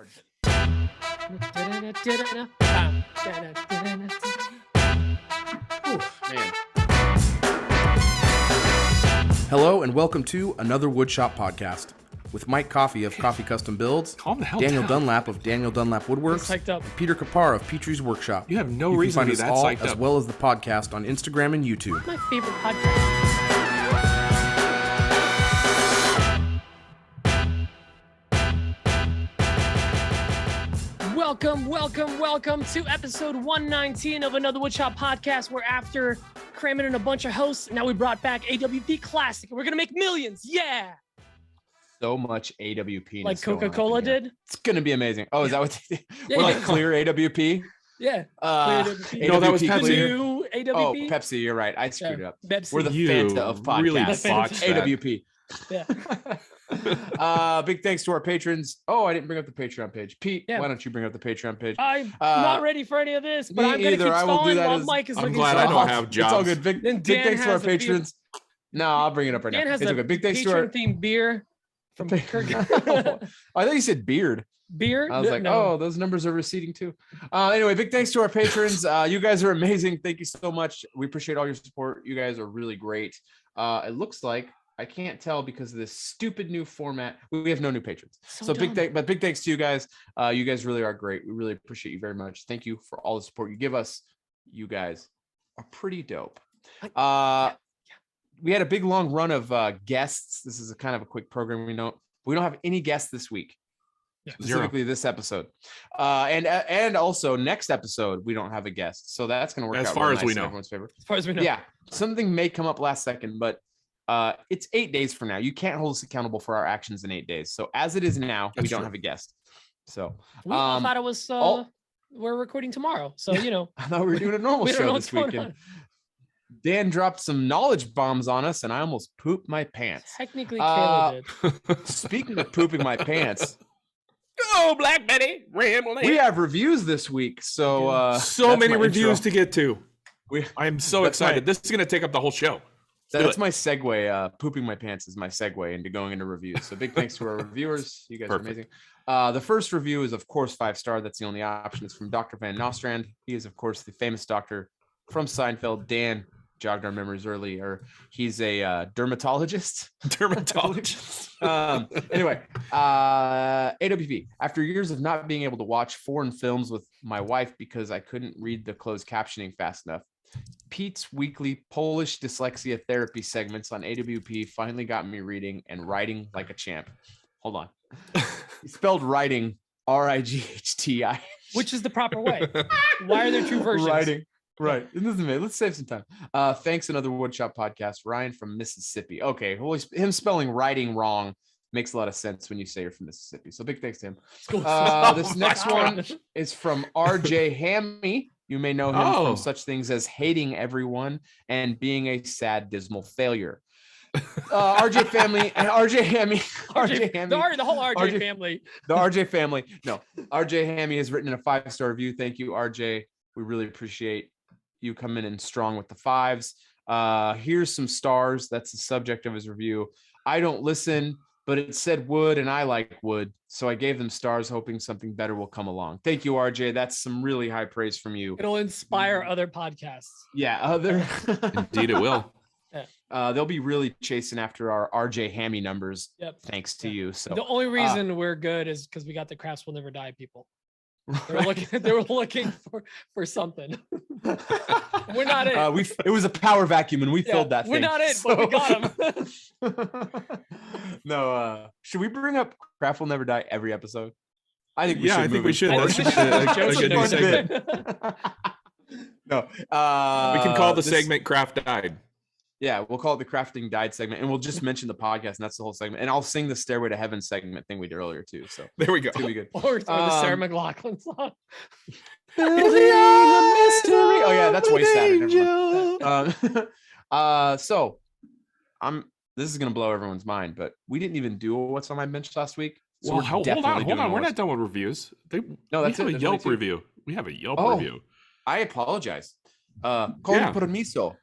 hard. Man. Hello and welcome to another Woodshop podcast with Mike Coffey of Coffey Custom Builds, Calm the hell Daniel down. Dunlap of Daniel Dunlap Woodworks, and Peter Kapar of Petrie's Workshop. You have no you reason can to find be us that all, psyched as up. well as the podcast on Instagram and YouTube. My favorite podcast. Welcome to episode 119 of another Woodshop podcast. We're after cramming in a bunch of hosts. Now we brought back AWP Classic. We're gonna make millions. Yeah. So much AWP. Like Coca-Cola did. It's going to be amazing. Oh, is that what they did? Yeah, We're yeah. like clear AWP? Yeah. AWP. No, that was The Pepsi. new AWP. Oh, Pepsi. You're right. I screwed it up. Pepsi. We're the You Fanta of podcasts. really botched that. AWP. Yeah. Big thanks to our patrons. Oh, I didn't bring up the Patreon page. Pete, Yeah. why don't you bring up the Patreon page? I'm not ready for any of this, but me I'm gonna either. keep I will do stalling that while as- Mike is I'm looking. glad I don't soft. have It's all jobs. good. Big Then Dan thanks to our has a beer. patrons. No, I'll bring it up right Dan now. has It's a okay. Big thanks to our. Patreon-themed beer from Kirk. I thought you said beard. Beer? I was like, oh, those numbers are receding too. Anyway, big thanks to our patrons. You guys are amazing. Thank you so much. We appreciate all your support. You guys are really great. It looks like I can't tell because of this stupid new format. We have no new patrons. So big thanks to you guys. You guys really are great. We really appreciate you very much. Thank you for all the support you give us. You guys are pretty dope. We had a big long run of guests. This is a kind of a quick program. We don't have any guests this week. Specifically this episode, and also next episode we don't have a guest, so that's going to work As out far real as nice we in know. everyone's favor. As far as we know. Yeah, something may come up last second, but it's 8 days from now. You can't hold us accountable for our actions in 8 days. So as it is now, we That's don't true. have a guest. So We all thought it was we're recording tomorrow. So you know. I thought we were doing a normal We don't know show what's this going weekend. on. Dan dropped some knowledge bombs on us, and I almost pooped my pants. Technically Kayla did. Speaking of pooping my pants, Go, Black Betty. Rambling. we have reviews this week. So so that's many my reviews intro. to get to. I'm so That's excited. This is going to take up the whole show. That's my segue. Pooping my pants is my segue into going into reviews. So big thanks to our reviewers. You guys Perfect. are amazing. The first review is, of course, 5-star. That's the only option. It's from Dr. Van Nostrand. He is, of course, the famous doctor from Seinfeld. Dan jogged our memories earlier. He's a dermatologist. Dermatologist. Anyway, AWP. After years of not being able to watch foreign films with my wife because I couldn't read the closed captioning fast enough, Pete's weekly Polish dyslexia therapy segments on AWP finally got me reading and writing like a champ. Hold on. He spelled writing RIGHTI. Which is the proper way. Why are there two versions? Writing. Right. Let's save some time. Thanks, another Woodshop podcast. Ryan from Mississippi. Okay. Well, him spelling writing wrong makes a lot of sense when you say you're from Mississippi. So big thanks to him. This next one is from RJ Hammy. You may know him from such things as hating everyone and being a sad, dismal failure. RJ family and RJ Hammy. RJ Hammy. The whole RJ family. The RJ family. No, RJ Hammy has written in a 5-star review. Thank you, RJ. We really appreciate you coming in strong with the 5s. Here's some stars. That's the subject of his review. I don't listen, but it said wood and I like wood. So I gave them stars, hoping something better will come along. Thank you, RJ. That's some really high praise from you. It'll inspire other podcasts. Yeah. Indeed, it will. They'll be really chasing after our RJ Hammy numbers. Yep. Thanks to you. So The only reason we're good is because we got the Crafts Will Never Die people. They were looking for something. We're not it. It was a power vacuum and we filled that we're thing. not it, but we got them. No, should we bring up Craft Will Never Die every episode? I think we should. I think we should. I That think should be we should. a good new segment. No, We can call the segment Craft Died. Yeah, we'll call it the Crafting Died segment, and we'll just mention the podcast, and that's the whole segment. And I'll sing the Stairway to Heaven segment thing we did earlier too. So There we go. it's gonna be good. or the Sarah McLachlan song. Building a mystery. Oh yeah, that's way sadder. Never mind. So this is gonna blow everyone's mind, but we didn't even do what's on my bench last week. So Well, we're hold definitely on. doing We're what's- not done with reviews. No, that's we have it. a There's Yelp only two. review. We have a Yelp Oh. review. I apologize. Con Yeah. permiso.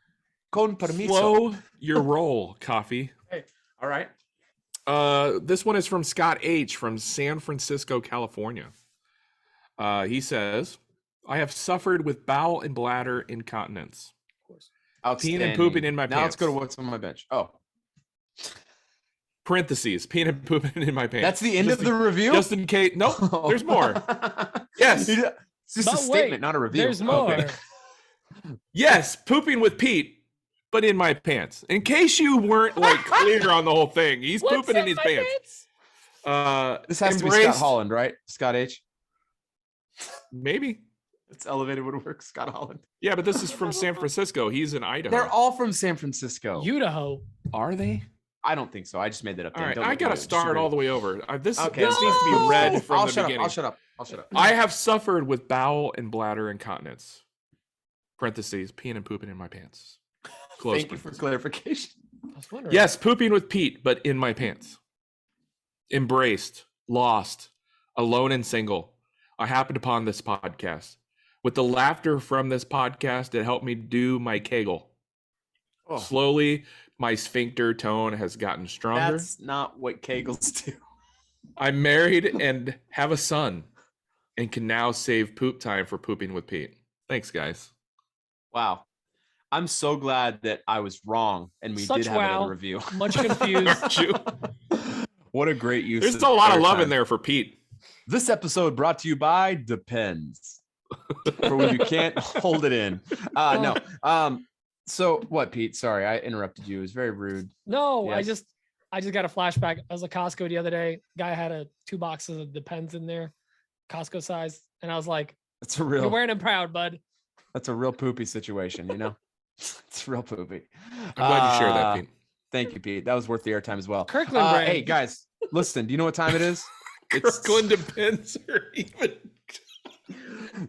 Con permiso. Slow your roll, Coffee. All right. This one is from Scott H. from San Francisco, California. He says, I have suffered with bowel and bladder incontinence. Of course. Peeing and pooping in my pants. Now let's go to what's on my bench. Oh. Parentheses, peeing and pooping in my pants. That's the end of the review? Just in case. Nope, there's more. Yes. It's just a statement, not a review. There's more. Okay. Yes, pooping with Pete, but in my pants. In case you weren't clear on the whole thing, he's pooping in his pants. This has to be Scott Holland, right? Scott H. Maybe. It's elevated woodwork, Scott Holland. Yeah, but this is from San Francisco. He's in Idaho. They're all from San Francisco. Idaho. Are they? I don't think so. I just made that up. All right, I got to start all the way over. This needs Okay. to be read from the beginning. I'll shut up. I have suffered with bowel and bladder incontinence. Parentheses, peeing and pooping in my pants. Close. Thank you for clarification. I was wondering. Yes, pooping with Pete, but in my pants. Embraced, lost, alone and single. I happened upon this podcast. With the laughter from this podcast, it helped me do my Kegel. Oh. Slowly, my sphincter tone has gotten stronger. That's not what Kegels do. I'm married and have a son and can now save poop time for pooping with Pete. Thanks, guys. Wow. I'm so glad that I was wrong and we did have another review. Much confused. Aren't you? What a great use. There's still a lot of love in there for Pete. This episode brought to you by Depends. For when you can't hold it in. No. So what, Pete? Sorry, I interrupted you. It was very rude. No, Yes. I just got a flashback. I was at Costco the other day. Guy had 2 boxes of Depends in there, Costco size, and I was like, "You're wearing them proud, bud." That's a real poopy situation, you know. It's real poopy. I'm glad you shared that, Pete. Thank you, Pete. That was worth the airtime as well. Kirkland brand. Hey guys, listen. Do you know what time it is? Kirkland Depends are even.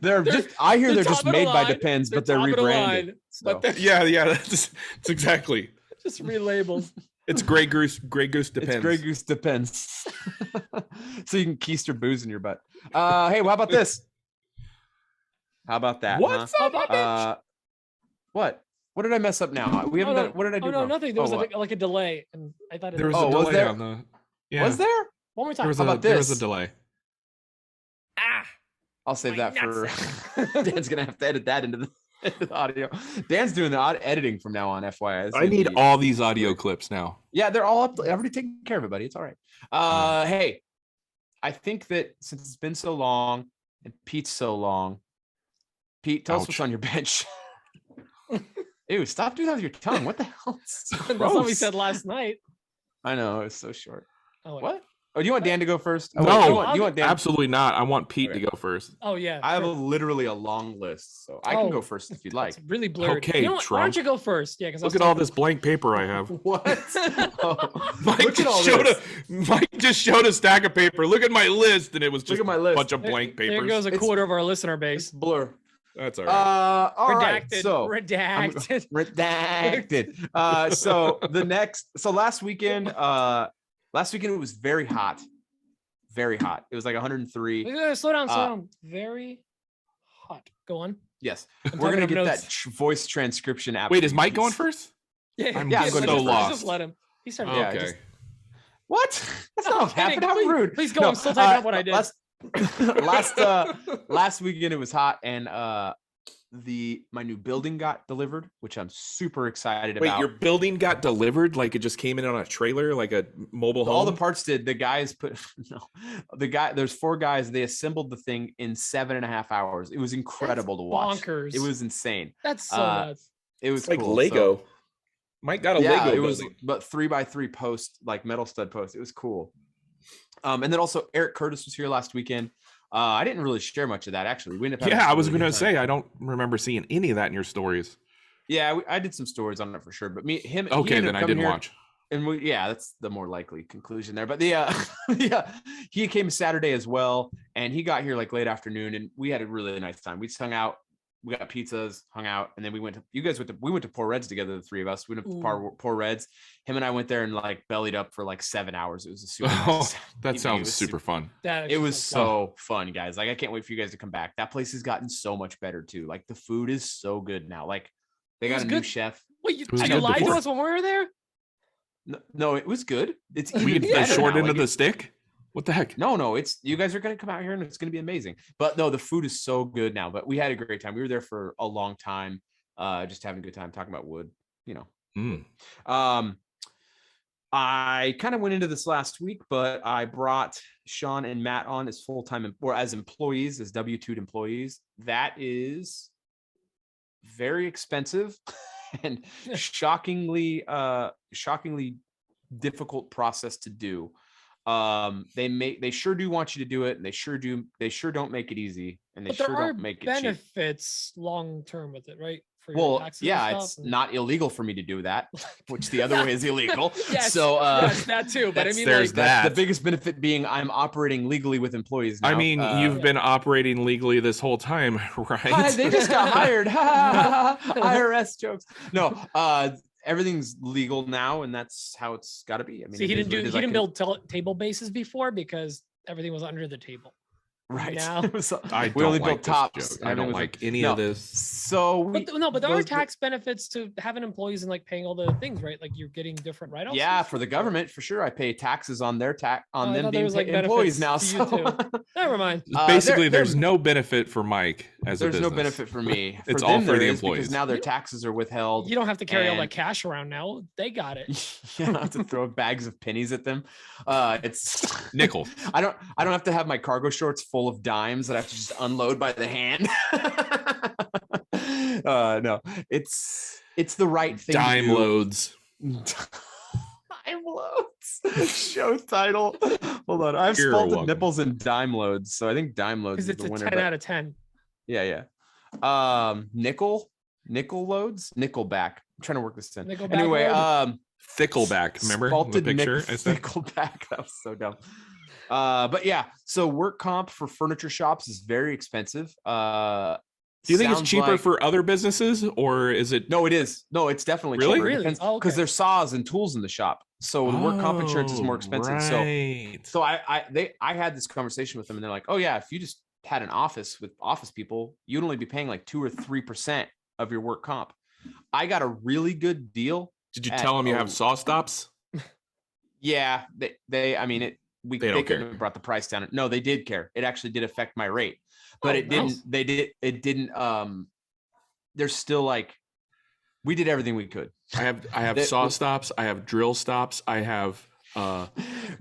They're just. I hear they're just top of the made by line. Depends, but They're they're top of the rebranded. line. So. Yeah, that's exactly. Just relabels. It's Grey Goose Depends. It's Grey Goose Depends. So you can keister booze in your butt. Hey, how about this? How about that? What's huh? up? What? What did I mess up now? We haven't done. What did I do? Oh no, wrong? nothing. There was what? like a delay, and I thought There was Oh, a was delay there? on the. Yeah. Was there? one more time. There was How about there was this? a delay. I'll save My that for. Dan's gonna have to edit that into the audio. Dan's doing the editing from now on. FYI. I need all these audio clips now. Yeah, they're all up. I've already taken care of it, buddy. It's all right. Hey, I think that since it's been so long and Pete's so long, Pete, tell us what's on your bench. Ew, stop doing that with your tongue. What the hell? That's what we said last night. I know, it was so short. Oh, wait. What? Oh, do you want Dan to go first? Oh, No, wait, you want Dan? Absolutely not. I want Pete Okay. to go first. Oh yeah. I have sure. literally a long list, so I can go first if you'd like. It's really blurred. Okay, you know what? Why don't Trump. you go first? Yeah, because Look at all this blank paper I have. What? Oh, Mike look at all just showed a stack of paper. Look at my list, and it was just at my a list. bunch of blank papers. There goes a quarter of our listener base. Blur. That's all right. All right. Redacted. So redacted. redacted. So last weekend it was very hot. Very hot. It was like 103. Slow down. Very hot. Go on. Yes. I'm We're taking gonna up get notes. that voice transcription app. Wait, is Mike going first? Yeah, I'm Yeah, I'm going so first. lost. Just let him. He started. Yeah, okay. just- What? That's No, not I'm what happened. kidding. How Please- rude. please go. I'm still typing up what I did. Last weekend it was hot, and my new building got delivered, which I'm super excited Wait, about. your building got delivered? Like it just came in on a trailer, like a mobile home? All the parts did. The guys there's 4 guys. They assembled the thing in 7.5 hours. It was incredible to watch. Bonkers. It was insane. That's so nuts. It was It's like cool. Lego. So, Mike got a yeah, Lego it was building. but 3x3 post, like metal stud post. It was cool. And then also Eric Curtis was here last weekend. I didn't really share much of that actually. We ended up having Yeah, I a was really going to good time. say, I don't remember seeing any of that in your stories. Yeah, I did some stories on it for sure. But he Okay, ended then up I coming didn't here, watch. And that's the more likely conclusion there. But he came Saturday as well, and he got here like late afternoon, and we had a really nice time. We just hung out, we got pizzas, hung out, and then we went to Poor Reds together, the 3 of us. We went to Poor Reds. Him and I went there and like bellied up for like 7 hours. It was a super nice That evening. It sounds was super fun. It was so fun, guys. Like I can't wait for you guys to come back. That place has gotten so much better too. Like the food is so good now. Like they got a new chef. Wait, was did you good lie to before. us when we were there? No, it was good. It's We even get the better short now. end of Like, the stick. What the heck? no, it's you guys are gonna come out here and it's gonna be amazing. But no, the food is so good now. But we had a great time. We were there for a long time, just having a good time talking about wood. You know. Mm. I kind of went into this last week, but I brought Sean and Matt on as full-time or as employees, as W-2 employees. That is very expensive and shockingly difficult process to do. They sure do want you to do it, and they sure don't make it easy, and they But there sure are don't make it cheap. benefits long term with it, right? For your Well, taxes yeah, and it's stuff. not illegal for me to do that, which the other way is illegal. Yes, So yes, that too. But I that's- mean, there's like, that. the biggest benefit being I'm operating legally with employees now. I mean, you've Yeah. been operating legally this whole time, right? Hi, they just got hired. IRS jokes. No, everything's legal now, and that's how it's got to be. I mean, see, he it is didn't what it do. is. He I didn't can- build table bases before because everything was under the table. right. now. It was- I we don't only like built this tops. joke. and I don't everything was like any no. of this. So we But there are those- tax benefits to having employees and like paying all the things, right? Like you're getting different write-offs. Yeah, and for the stuff, or- government, for sure. I pay taxes on their Oh, I them thought there being was, like, employees now. benefits to you, So Never mind. Basically, there- there's no benefit for Mike as a there's business. no benefit for me. It's for all them for the there is, employees. because now their You- taxes are withheld. You don't have to carry all that and- cash around now. They got it. You don't have to throw bags of pennies at them. It's Nickel. I don't have to have my cargo shorts full of dimes that I have to just unload by the hand. No, it's the right thing. Dime to do. loads. Dime loads. Show title. Hold on. I have You're spalted welcome. nipples and dime loads. So I think dime loads Because is it's the a winner. 10 but- out of 10. Yeah. Nickel loads, nickelback. I'm trying to work this in. Nickelback Anyway, load? Thickleback. Remember the spalted picture? I said? Nickelback. That was so dumb. But yeah, so work comp for furniture shops is very expensive. Do you think it's sounds cheaper like- for other businesses, or is it? No, it is. No, it's definitely Really? cheaper. Really? Oh, okay. Because there's saws and tools in the shop. So the work comp insurance is more expensive. Right. So I had this conversation with them, and they're like, "Oh yeah, if you just had an office with office people, you'd only be paying like 2 or 3% of your work comp." I got a really good deal. Did you at- tell them you oh. have saw stops? Yeah, they I mean it. They They don't couldn't care. have brought the price down. No, they did care. It actually did affect my rate, but Oh, it didn't. nice. It didn't. There's still like, we did everything we could. I have That- saw stops. I have drill stops. I have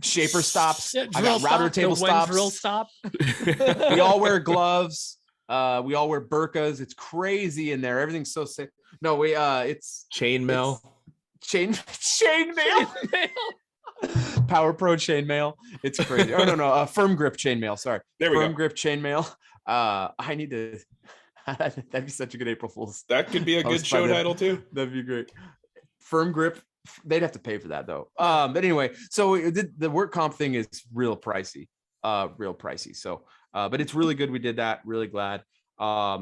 Shaper stops. Yeah, I drill got router stop, the table when stops. drill stop. We all wear gloves. We all wear burkas. It's crazy in there. Everything's so sick. No, it's chainmail. chain mail. Power Pro chainmail. It's crazy. Oh no, firm grip chainmail. Sorry, There we firm go. grip chainmail. I need to. That'd be such a good April Fool's. That could be a I was good show by the- title too. That'd be great. Firm grip. They'd have to pay for that though. But anyway, so the work comp thing is real pricey. So, but it's really good. We did that. Really glad. I've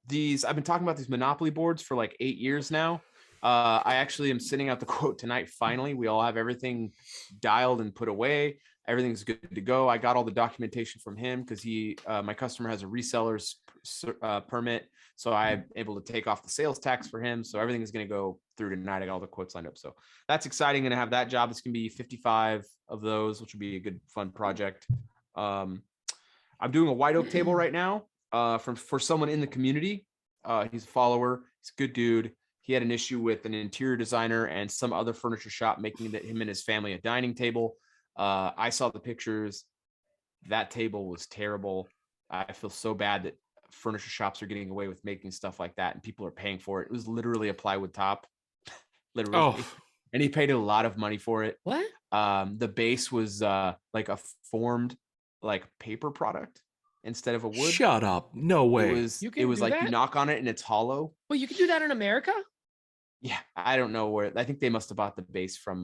been talking about these Monopoly boards for like 8 years now. I actually am sending out the quote tonight. Finally, we all have everything dialed and put away. Everything's good to go. I got all the documentation from him because my customer has a reseller's permit. So I'm able to take off the sales tax for him. So everything is going to go through tonight. I got all the quotes lined up. So that's exciting. Going to have that job. It's going to be 55 of those, which will be a good, fun project. I'm doing a white oak table right now for someone in the community. He's a follower. He's a good dude. He had an issue with an interior designer and some other furniture shop making him and his family a dining table. I saw the pictures. That table was terrible. I feel so bad that furniture shops are getting away with making stuff like that and people are paying for it. It was literally a plywood top. Literally. Oh, And he paid a lot of money for it. What? The base was like a formed like paper product instead of a wood. shut up! No way. It You can was do like that? you knock on it and it's hollow. Well, you can do that in America? Yeah, I don't know where. I think they must have bought the base from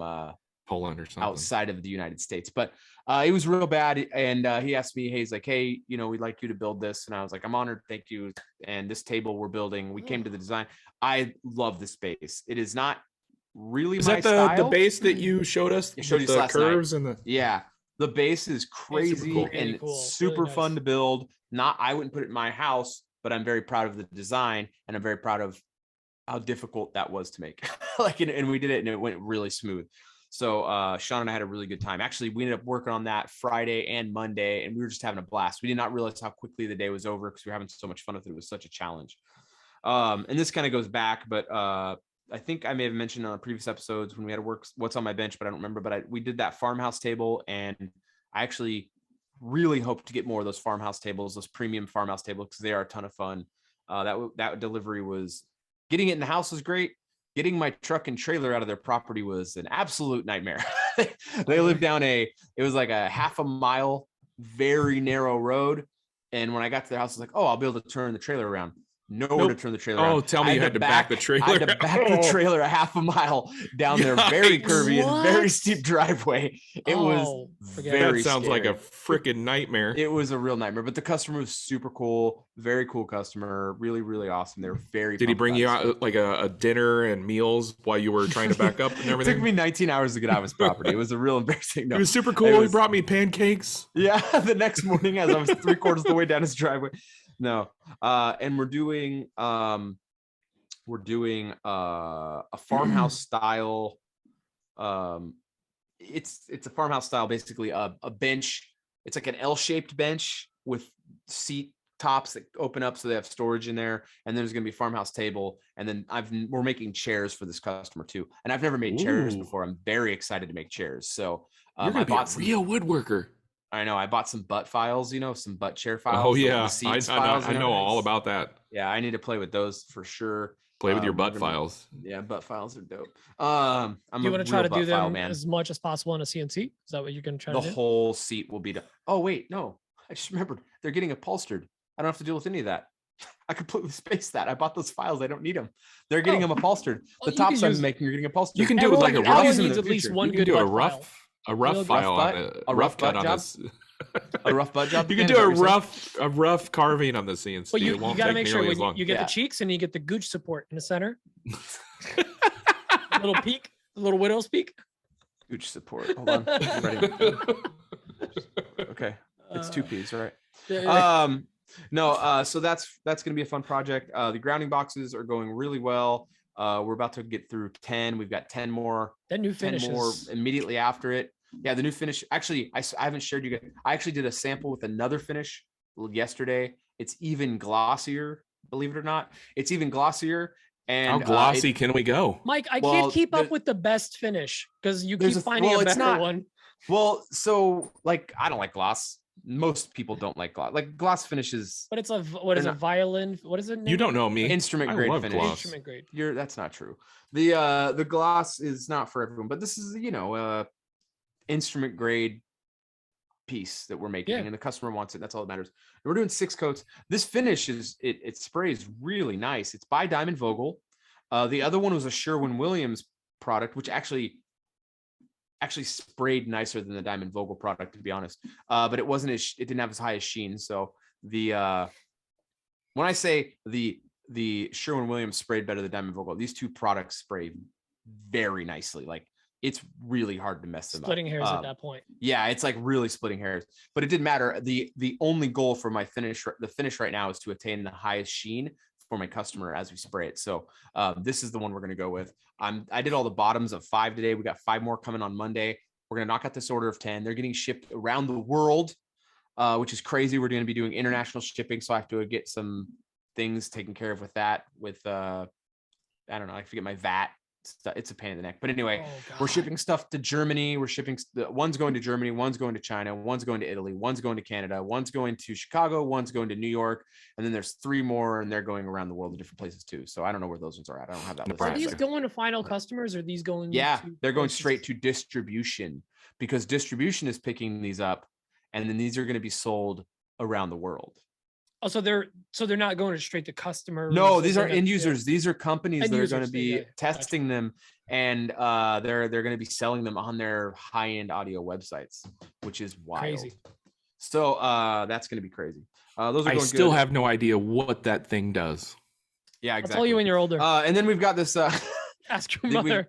Poland or something. outside of the United States, but it was real bad. And he asked me, hey, he's like, hey, we'd like you to build this. And I was like, I'm honored. Thank you. And this table we're building, we came to the design. I love this base. It is not really Is my that the style. base that you showed us? I showed with you the last night. curves and the. Yeah. The base is crazy cool. and Really cool. super Really fun nice. to build. I wouldn't put it in my house, but I'm very proud of the design and I'm very proud of how difficult that was to make. Like, and we did it and it went really smooth. So Sean and I had a really good time. Actually, we ended up working on that Friday and Monday, and we were just having a blast. We did not realize how quickly the day was over because we were having so much fun with it. It was such a challenge. And this kind of goes back, but I think I may have mentioned on the previous episodes when we had to work what's on my bench, but I don't remember. But we did that farmhouse table, and I actually really hope to get more of those farmhouse tables, those premium farmhouse tables, because they are a ton of fun. That delivery was getting it in the house was great. Getting my truck and trailer out of their property was an absolute nightmare. They lived down it was like a half a mile, very narrow road. And when I got to their house, I was like, oh, I'll be able to turn the trailer around. Nowhere to turn the trailer around. Oh, tell me you had to back the trailer. I had to back the trailer a half a mile down their very curvy and very steep driveway. It was very That sounds scary. like a freaking nightmare. It was a real nightmare, but the customer was super cool. Very cool customer. Really, really awesome. They were very Did he bring you out like a dinner and meals while you were trying to back up and everything? It took me 19 hours to get out of his property. It was a real embarrassing. No, it was super cool. He brought me pancakes. Yeah, the next morning as I was 3/4 of the way down his driveway. No, and we're doing a farmhouse style. It's a farmhouse style, basically a bench. It's like an L-shaped bench with seat tops that open up so they have storage in there. And then there's going to be a farmhouse table. And then we're making chairs for this customer too. And I've never made chairs before. I'm very excited to make chairs. So I bought a real woodworker. I know. I bought some butt files, some butt chair files. Oh yeah, I know all about that. Yeah, I need to play with those for sure. Play with your butt files. Yeah, butt files are dope. Do you want to try to do them as much as possible on a CNC? Is that what you're going to try to do? The whole seat will be done. Oh wait, no, I just remembered. They're getting upholstered. I don't have to deal with any of that. I completely spaced that. I bought those files. I don't need them. They're getting them upholstered. The tops I'm making are getting upholstered. You can do it like a rough. Needs at least one good rough file on a rough cut on this. A rough butt job. You can do a rough carving on the CNC. But you got to make sure when you get the cheeks and you get the gooch support in the center. Little peak, little widow's peak. Gooch support. Hold on. I'm ready. Okay, it's 2 P's, right? No. So that's gonna be a fun project. The grounding boxes are going really well. We're about to get through 10. We've got 10 more. That new finish 10 more immediately after it. Yeah, the new finish. Actually, I haven't shared you guys. I actually did a sample with another finish yesterday. It's even glossier, believe it or not. It's even glossier. And how glossy can we go? Mike, I can't keep up with the best finish because you keep finding a better one. Well, so like I don't like gloss. Most people don't like gloss. Like gloss finishes. But it's a violin? What is it? You don't know me. Instrument grade finish. Gloss. Instrument grade. That's not true. The gloss is not for everyone, but this is instrument grade piece that we're making, and the customer wants it. That's all that matters. And we're doing 6 coats. This finish it sprays really nice. It's by Diamond Vogel. The other one was a Sherwin-Williams product, which actually sprayed nicer than the Diamond Vogel product, to be honest. But it didn't have as high as sheen. So when I say the Sherwin-Williams sprayed better than Diamond Vogel, these 2 products spray very nicely. Like it's really hard to mess them splitting hairs at that point. Yeah, it's like really splitting hairs, but it didn't matter. The only goal for my finish right now is to attain the highest sheen for my customer as we spray it. So this is the one we're going to go with. I did all the bottoms of 5 today. We got 5 more coming on Monday. We're going to knock out this order of 10. They're getting shipped around the world, which is crazy. We're going to be doing international shipping. So I have to get some things taken care of with that I don't know. I forget my VAT. It's a pain in the neck, but anyway, we're shipping stuff to Germany. We're shipping one's going to Germany, one's going to China, one's going to Italy, one's going to Canada, one's going to Chicago, one's going to New York, and then there's 3 more, and they're going around the world to different places too. So I don't know where those ones are at. I don't have that list. Are these going to final customers, or are these going? Yeah, they're going straight to distribution because distribution is picking these up, and then these are going to be sold around the world. Oh, so they're not going straight to customers. No, these are end users. These are companies that are going to be testing them, and they're going to be selling them on their high-end audio websites, which is wild. Crazy. So that's going to be crazy. Those are going I still have no idea what that thing does. Yeah, exactly. I'll tell you when you're older. And then we've got this. Ask your mother.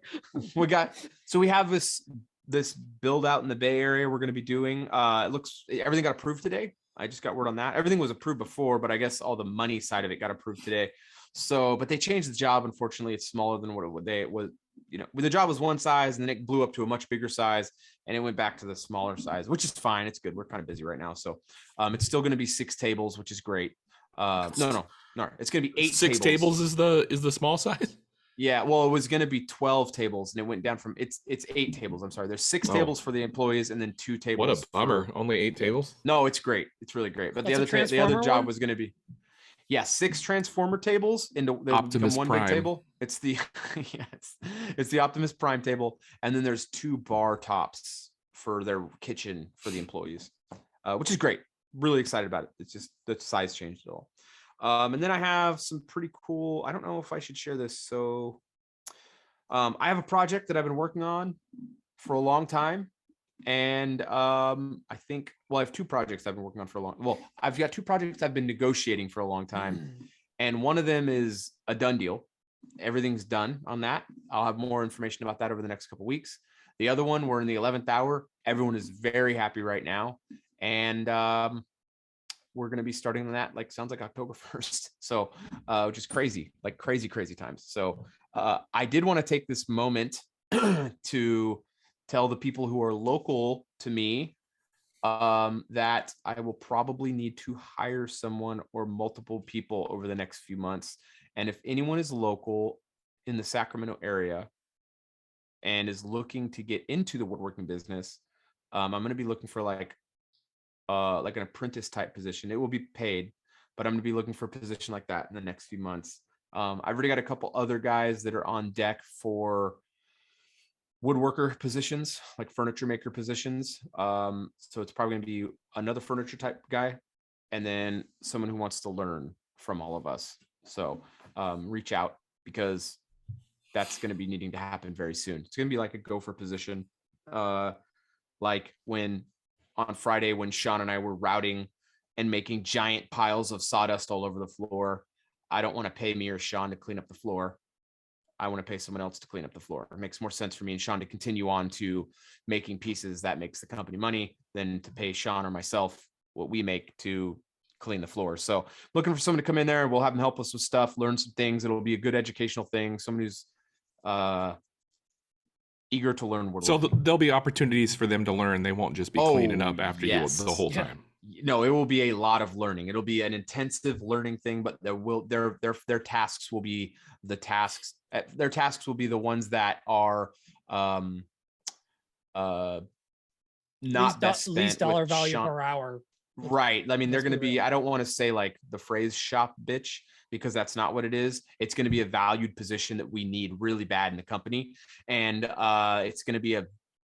We have this this build out in the Bay Area we're going to be doing. Everything got approved today. I just got word on that. Everything was approved before, but I guess all the money side of it got approved today. So, but they changed the job. Unfortunately, it's smaller than what it was. The job was one size, and then it blew up to a much bigger size, and it went back to the smaller size, which is fine. It's good. We're kind of busy right now, so it's still going to be 6 tables, which is great. No, it's going to be 8. 6 tables is the small size. Yeah, well, it was going to be 12 tables, and it went down from it's 8 tables. I'm sorry. There's 6 tables for the employees, and then 2 tables. What a bummer! Only 8 tables. No, it's great. It's really great. But That's the other job was going to be 6 transformer tables into Optimus one Prime. big table. It's the it's the Optimus Prime table, and then there's 2 bar tops for their kitchen for the employees, which is great. Really excited about it. It's just the size changed at all. And then I have some pretty cool, I don't know if I should share this. So I have a project that I've been working on for a long time. And I have 2 projects I've been working on for a long, I've got 2 projects I've been negotiating for a long time. And one of them is a done deal. Everything's done on that. I'll have more information about that over the next couple of weeks. The other one, we're in the 11th hour. Everyone is very happy right now. And we're going to be starting on that, sounds like October 1st. So, which is crazy, crazy times. So I did want to take this moment to tell the people who are local to me that I will probably need to hire someone or multiple people over the next few months. And if anyone is local in the Sacramento area and is looking to get into the woodworking business, I'm going to be looking for an apprentice type position. It will be paid, but I'm going to be looking for a position like that in the next few months. I've already got a couple other guys that are on deck for woodworker positions, like furniture maker positions. So it's probably going to be another furniture type guy, and then someone who wants to learn from all of us. So reach out, because that's going to be needing to happen very soon. It's going to be like a gopher position. Like on Friday when Sean and I were routing and making giant piles of sawdust all over the floor, I don't want to pay me or Sean to clean up the floor. I want to pay someone else to clean up the floor. It makes more sense for me and Sean to continue on to making pieces that makes the company money than to pay Sean or myself what we make to clean the floor. So looking for someone to come in there. We'll have them help us with stuff, learn some things. It'll be a good educational thing. Someone who's eager to learn woodworking. So there'll be opportunities for them to learn. They won't just be cleaning up after you the whole time. No, it will be a lot of learning. It'll be an intensive learning thing, but their tasks will be the tasks. Their tasks will be the ones that are not best spent least dollar with value Sean. per hour. Right. I mean, they're going to be, I don't want to say the phrase shop bitch, because that's not what it is. It's going to be a valued position that we need really bad in the company. And it's going to be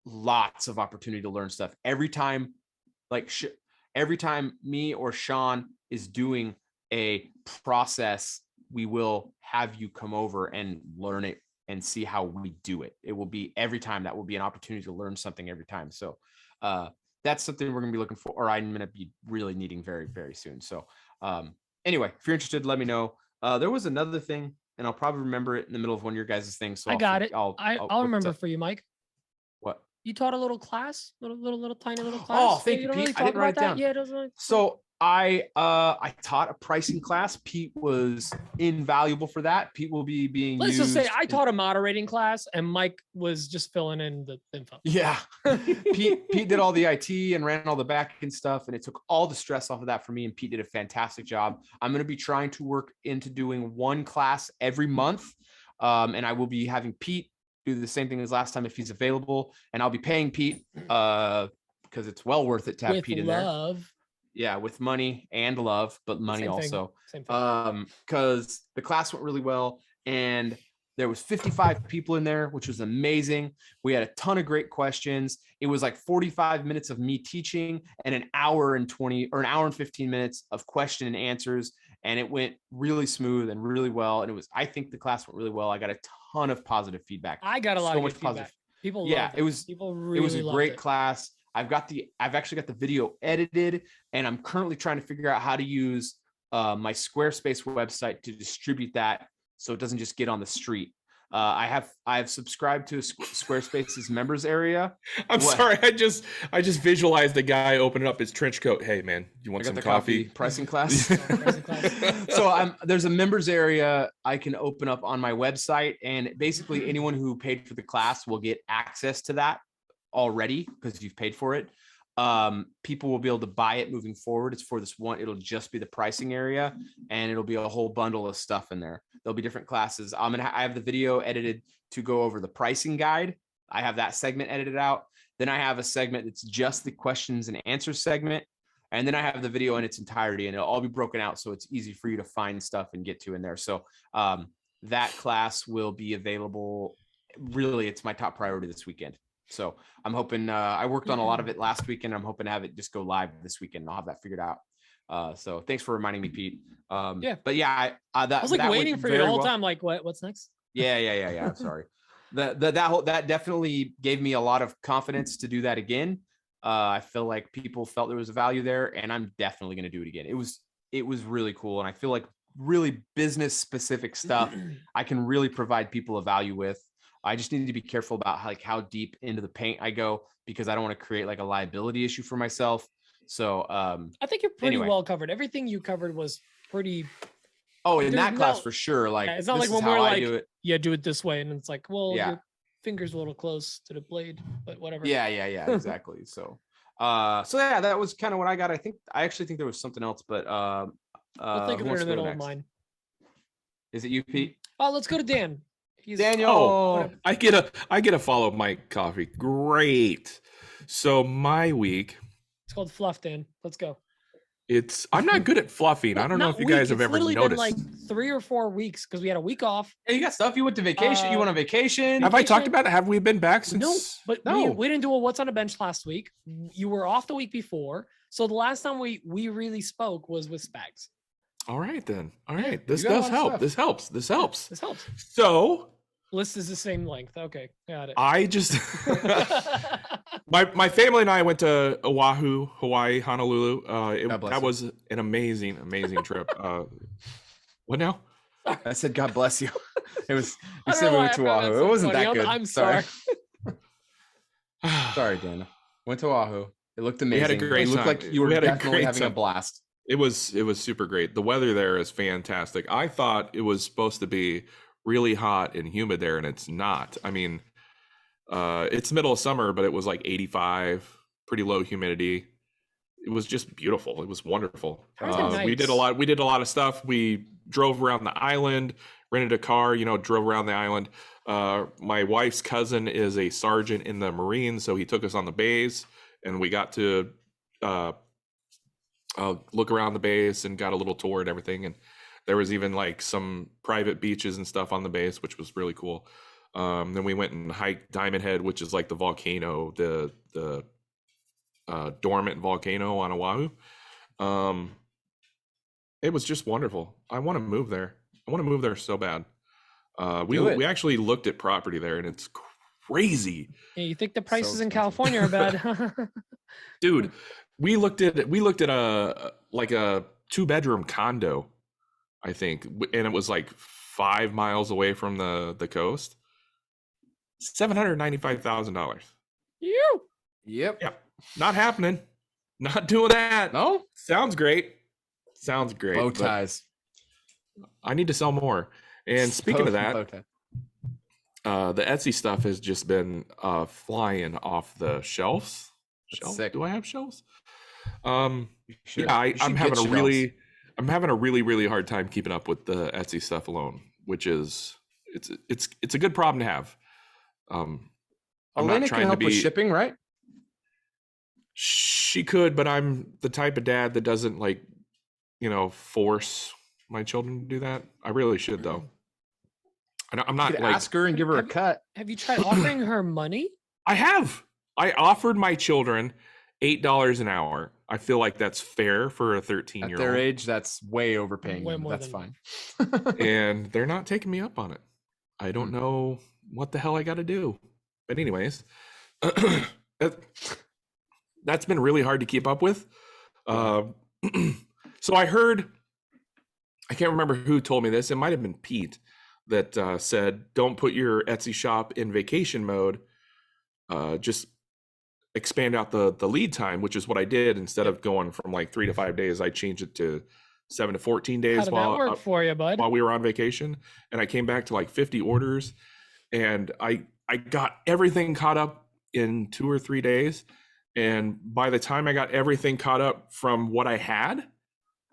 lots of opportunity to learn stuff every time. Every time me or Sean is doing a process, we will have you come over and learn it and see how we do it. It will be every time. That will be an opportunity to learn something every time. So that's something we're going to be looking for, or I'm going to be really needing very, very soon. So anyway, if you're interested, let me know. There was another thing, and I'll probably remember it in the middle of one of your guys' things. So I got it. I'll remember for you, Mike. What? You taught a little class, little tiny class. Oh, thank you, Pete. Really I didn't write it down. Yeah, it doesn't really... So I taught a pricing class. Pete was invaluable for that. Pete will be being Let's used. just say I taught a moderating class, and Mike was just filling in the info. Yeah, Pete did all the IT and ran all the back end stuff, and it took all the stress off of that for me. And Pete did a fantastic job. I'm going to be trying to work into doing one class every month, and I will be having Pete do the same thing as last time if he's available, and I'll be paying Pete because it's well worth it to have Pete in there. Yeah, with money and love, but money also. Same thing. Because the class went really well, and there was 55 people in there, which was amazing. We had a ton of great questions. It was like 45 minutes of me teaching and an hour and 15 minutes of question and answers. And it went really smooth and really well. And I think the class went really well. I got a ton of positive feedback. I got a lot of good feedback. People loved it. It was a great class. I've actually got the video edited, and I'm currently trying to figure out how to use my Squarespace website to distribute that so it doesn't just get on the street. I've subscribed to Squarespace's members area. I'm sorry, I just visualized the guy opening up his trench coat. Hey man, you want some coffee? Pricing class. So there's a members area I can open up on my website, and basically anyone who paid for the class will get access to that already because you've paid for it. People will be able to buy it moving forward. It's for this one. It'll just be the pricing area, and it'll be a whole bundle of stuff in there. There'll be different classes. I have the video edited to go over the pricing guide. I have that segment edited out. Then I have a segment that's just the questions and answers segment. And then I have the video in its entirety, and it'll all be broken out. So it's easy for you to find stuff and get to in there. So that class will be available. Really, it's my top priority this weekend. So I'm hoping, I worked on a lot of it last weekend. I'm hoping to have it just go live this weekend. I'll have that figured out. So thanks for reminding me, Pete. But yeah, I was like waiting for you the whole time. Like, what's next? Yeah. I'm sorry. That definitely gave me a lot of confidence to do that again. I feel like people felt there was a value there, and I'm definitely going to do it again. It was really cool. And I feel like really business specific stuff I can really provide people a value with. I just need to be careful about how deep into the paint I go, because I don't want to create like a liability issue for myself. So I think you're pretty well covered. Everything you covered was pretty. Oh, in that class for sure. Like, it's not like when we're like, do it this way, and it's like, well, your finger's a little close to the blade, but whatever. Yeah, exactly. So yeah, that was kind of what I got. I actually think there was something else, but we'll think of it in the middle of mine. Is it you, Pete? Oh, let's go to Dan. Daniel. Oh, I get a follow Mike coffee. Great. So my week. It's called fluff, Dan. Let's go. I'm not good at fluffing. I don't know if you guys have ever noticed. Been like 3 or 4 weeks because we had a week off. Hey, you got stuff. You went to vacation. You went on vacation. Have I talked about it? Have we been back since? No, but no. We didn't do a what's on a bench last week. You were off the week before. So the last time we really spoke was with Spags. All right, then. All right. This does help. This helps. So list is the same length. Okay, got it. I just my family and I went to Oahu, Hawaii, Honolulu. That was an amazing trip. What now? I said God bless you. It was. You said we went to Oahu. It wasn't that good. I'm sorry. Sorry, Dana. Went to Oahu. It looked amazing. We had a great time. It looked like you were definitely having a blast. It was super great. The weather there is fantastic. I thought it was supposed to be really hot and humid there, and it's not. I mean, it's middle of summer, but it was like 85, pretty low humidity. It was just beautiful. It was wonderful. Nice. We did a lot of stuff. We drove around the island, rented a car, drove around the island. My wife's cousin is a sergeant in the Marines, so he took us on the bays, and we got to look around the base and got a little tour and everything. And there was even like some private beaches and stuff on the base, which was really cool. Then we went and hiked Diamond Head, which is like the volcano, the dormant volcano on Oahu. It was just wonderful. I want to move there. I want to move there so bad. We actually looked at property there, and it's crazy. Yeah, you think the prices in California are bad? Dude, we looked at a 2-bedroom condo, I think, and it was like 5 miles away from the coast. $795,000. You. Yep. Not happening. Not doing that. No. Sounds great. Bow ties. I need to sell more. And speaking of that, the Etsy stuff has just been flying off the shelves. Sick. Do I have shelves? I'm having a really really hard time keeping up with the Etsy stuff alone, which is it's a good problem to have. I'm Elena not trying can help to be with shipping, right? She could, but I'm the type of dad that doesn't force my children to do that. I really should, though. I'm not ask her and give her a cut. Have you tried offering her money? I have. I offered my children $8 an hour. I feel like that's fair for a 13-year-old. At their age, that's way overpaying. That's fine. And they're not taking me up on it. I don't know what the hell I got to do. But anyways, that's been really hard to keep up with. So I heard, I can't remember who told me this. It might have been Pete, that said, don't put your Etsy shop in vacation mode. Just expand out the lead time, which is what I did. Instead of going from like 3 to 5 days, I changed it to 7 to 14 days. How did that work for you, bud? While we were on vacation, and I came back to like 50 orders, and I got everything caught up in 2 or 3 days. And by the time I got everything caught up from what I had,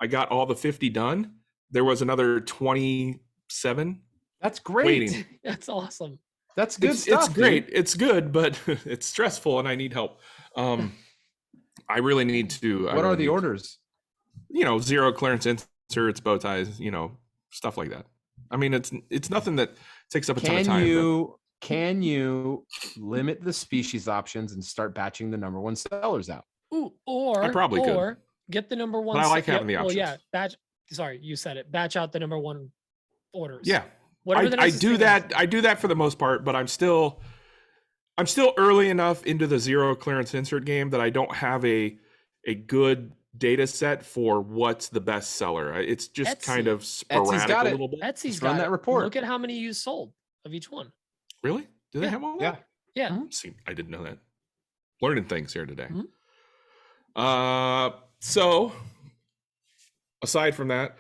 I got all the 50 done. There was another 27. That's great. Waiting. That's awesome. That's good stuff. It's great. Dude. It's good, but it's stressful, and I need help. I really need to. What are the orders? 0 clearance inserts, bow ties, stuff like that. I mean, it's nothing that takes up a ton of time. Can you limit the species options and start batching the number 1 sellers out? Ooh, or I probably could. Get the number 1. But I like having the options. Well, yeah, sorry, you said it. Batch out the number 1 orders. Yeah. Whatever the I do that. I do that for the most part, but I'm still early enough into the 0 clearance insert game that I don't have a good data set for what's the best seller. It's just Etsy. Kind of sporadic a little bit. Etsy's run got that report. Look at how many you sold of each one. Really? Do they have all that? Yeah. Mm-hmm. See, I didn't know that. Learning things here today. Mm-hmm. So aside from that,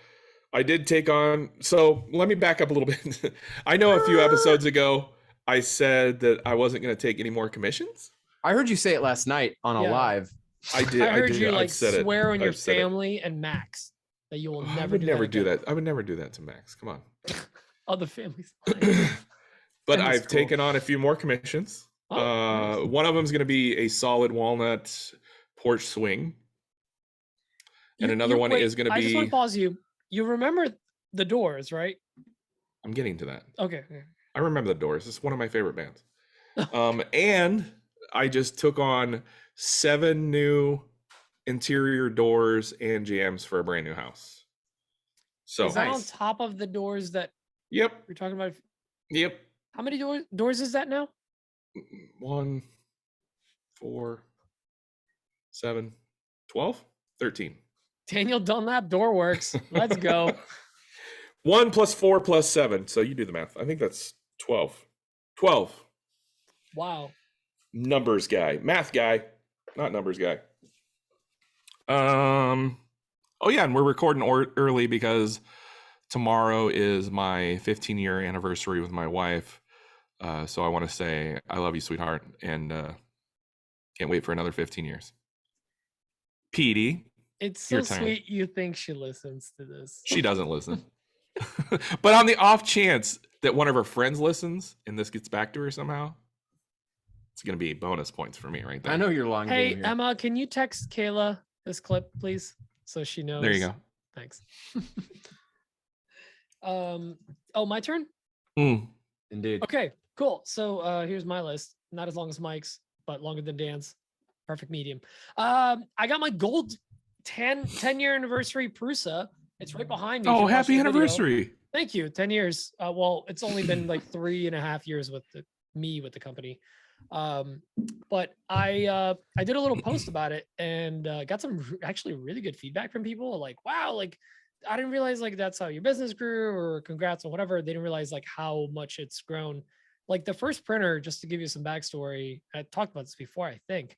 I did take on. So let me back up a little bit. I know a few episodes ago I said that I wasn't going to take any more commissions. I heard you say it last night on a live. I did. I heard you I've said swear on your I've said it. family and Max that you will never. I would never do that. I would never do that to Max. Come on. Oh, the family's. But I've taken on a few more commissions. Nice. One of them is going to be a solid walnut porch swing, and another one is going to be. I just want to pause you. You remember the Doors, right? I'm getting to that. Okay. I remember the Doors. It's one of my favorite bands. And I just took on 7 new interior doors and jams for a brand new house. So is that on top of the doors that? Yep. You're talking about? Yep. How many doors is that now? 1, 4, 7, 12, 13. Daniel Dunlap Door Works. Let's go. 1 + 4 + 7. So you do the math. I think that's 12. 12. Wow. Numbers guy, math guy, not numbers guy. Oh yeah, and we're recording early because tomorrow is my 15-year anniversary with my wife. So I want to say I love you, sweetheart, and can't wait for another 15 years. Petey, it's so sweet you think she listens to this. She doesn't listen. But on the off chance that one of her friends listens and this gets back to her somehow, it's going to be bonus points for me right there. I know you're long Hey, game here. Emma, can you text Kayla this clip, please? So she knows. There you go. Thanks. Oh, my turn? Indeed. Okay, cool. So here's my list. Not as long as Mike's, but longer than Dan's. Perfect medium. I got my gold 10-year anniversary Prusa. It's right behind me. Oh, happy anniversary. Thank you. 10 years. Well, it's only been like 3.5 years with the company. But I did a little post about it and got some actually really good feedback from people. Like, wow, like I didn't realize like that's how your business grew, or congrats or whatever. They didn't realize like how much it's grown. Like the first printer, just to give you some backstory, I talked about this before, I think.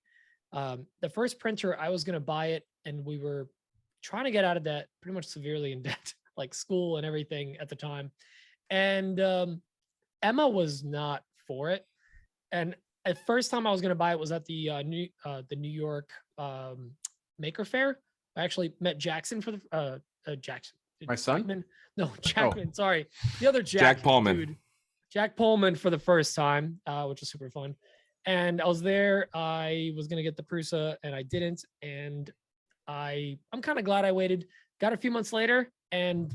The first printer, I was going to buy it and we were trying to get out of debt, pretty much severely in debt, like school and everything at the time. And Emma was not for it. And at first time I was going to buy it was at the New York Maker Fair. I actually met Jackson for the Jackson. My son? Jackman? No, Jackman. Sorry, the other Jack Paulman. dude. Jack Paulman for the first time, which was super fun. And I was there. I was gonna get the Prusa, and I didn't. And I'm kind of glad I waited. Got a few months later, and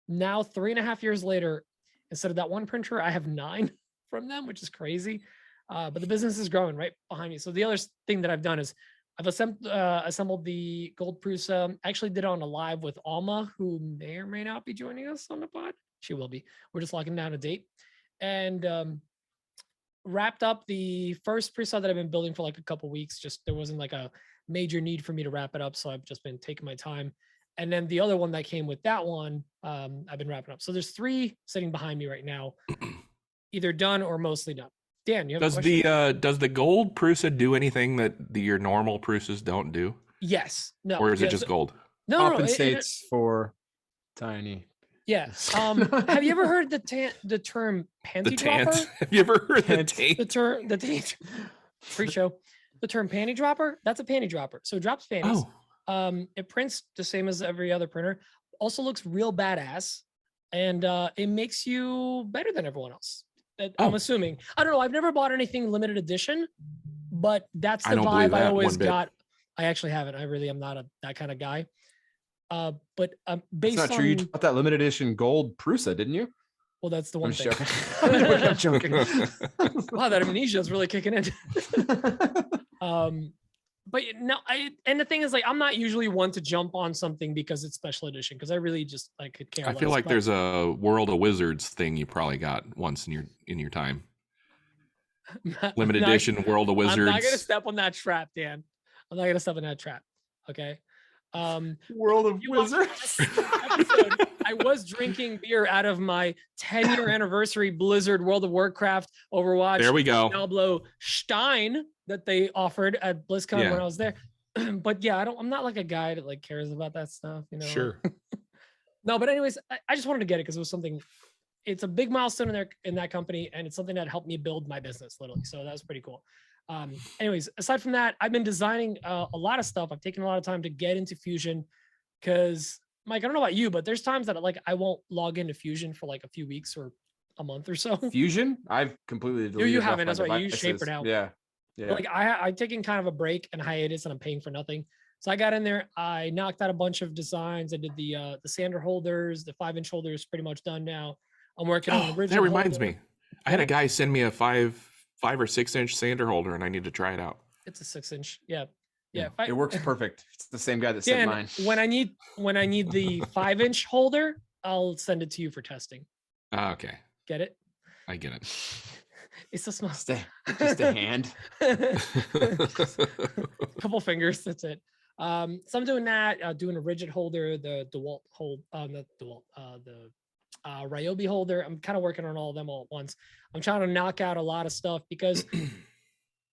now 3.5 years later, instead of that one printer, I have 9 from them, which is crazy. But the business is growing right behind me. So the other thing that I've done is I've assembled the Gold Prusa. I actually did it on a live with Alma, who may or may not be joining us on the pod. She will be. We're just locking down a date. And wrapped up the first Prusa that I've been building for like a couple weeks. Just there wasn't like a major need for me to wrap it up. So I've just been taking my time. And then the other one that came with that one, I've been wrapping up. So there's 3 sitting behind me right now, either done or mostly done. Dan, you have a question? Does the gold Prusa do anything that your normal Prusas don't do? Yes. No. Or is it just gold? No, Compensates for tiny. Yeah. Have you ever heard the term panty dropper? Have you ever heard the taint? The taint. Pre-show. The term panty dropper. That's a panty dropper. So it drops panties. It prints the same as every other printer. Also looks real badass, and it makes you better than everyone else. I'm assuming. I don't know. I've never bought anything limited edition, but that's the vibe I always got. I actually haven't. I really am not that kind of guy. But based That's not true. You bought that limited edition Gold Prusa, didn't you? Well, that's the one thing. I'm joking. Wow, that amnesia is really kicking in. But no, and the thing is, like, I'm not usually one to jump on something because it's special edition, because I really just could care less. I feel like there's a World of Wizards thing you probably got once in your time. Limited edition World of Wizards. I'm not gonna step on that trap, Dan. I'm not gonna step on that trap. Okay. World of Wizards. Episode, I was drinking beer out of my 10-year anniversary Blizzard World of Warcraft Overwatch. There we go. Diablo Stein that they offered at BlizzCon when I was there. But yeah, I'm not like a guy that like cares about that stuff, you know. Sure. No, but anyways, I just wanted to get it because it was something. It's a big milestone in that company, and it's something that helped me build my business literally. So that was pretty cool. Anyways, aside from that, I've been designing a lot of stuff. I've taken a lot of time to get into Fusion because, Mike, I don't know about you, but there's times that like I won't log into Fusion for like a few weeks or a month or so. Fusion? I've completely deleted. You haven't. That's right. You use Shaper now. Yeah. But like I've taken kind of a break and hiatus, and I'm paying for nothing. So I got in there. I knocked out a bunch of designs. I did the sander holders, the 5-inch holders, pretty much done now. I'm working on the original. That reminds me. I had a guy send me a 5 or 6-inch sander holder, and I need to try it out. It's a 6-inch. Yeah. It works perfect. It's the same guy that sent mine. When I need the 5-inch holder, I'll send it to you for testing. Okay. Get it? I get it. It's so small. Just a hand. Couple fingers. That's it. So I'm doing that. Doing a rigid holder, the DeWalt hold, the Ryobi holder. I'm kind of working on all of them all at once. I'm trying to knock out a lot of stuff because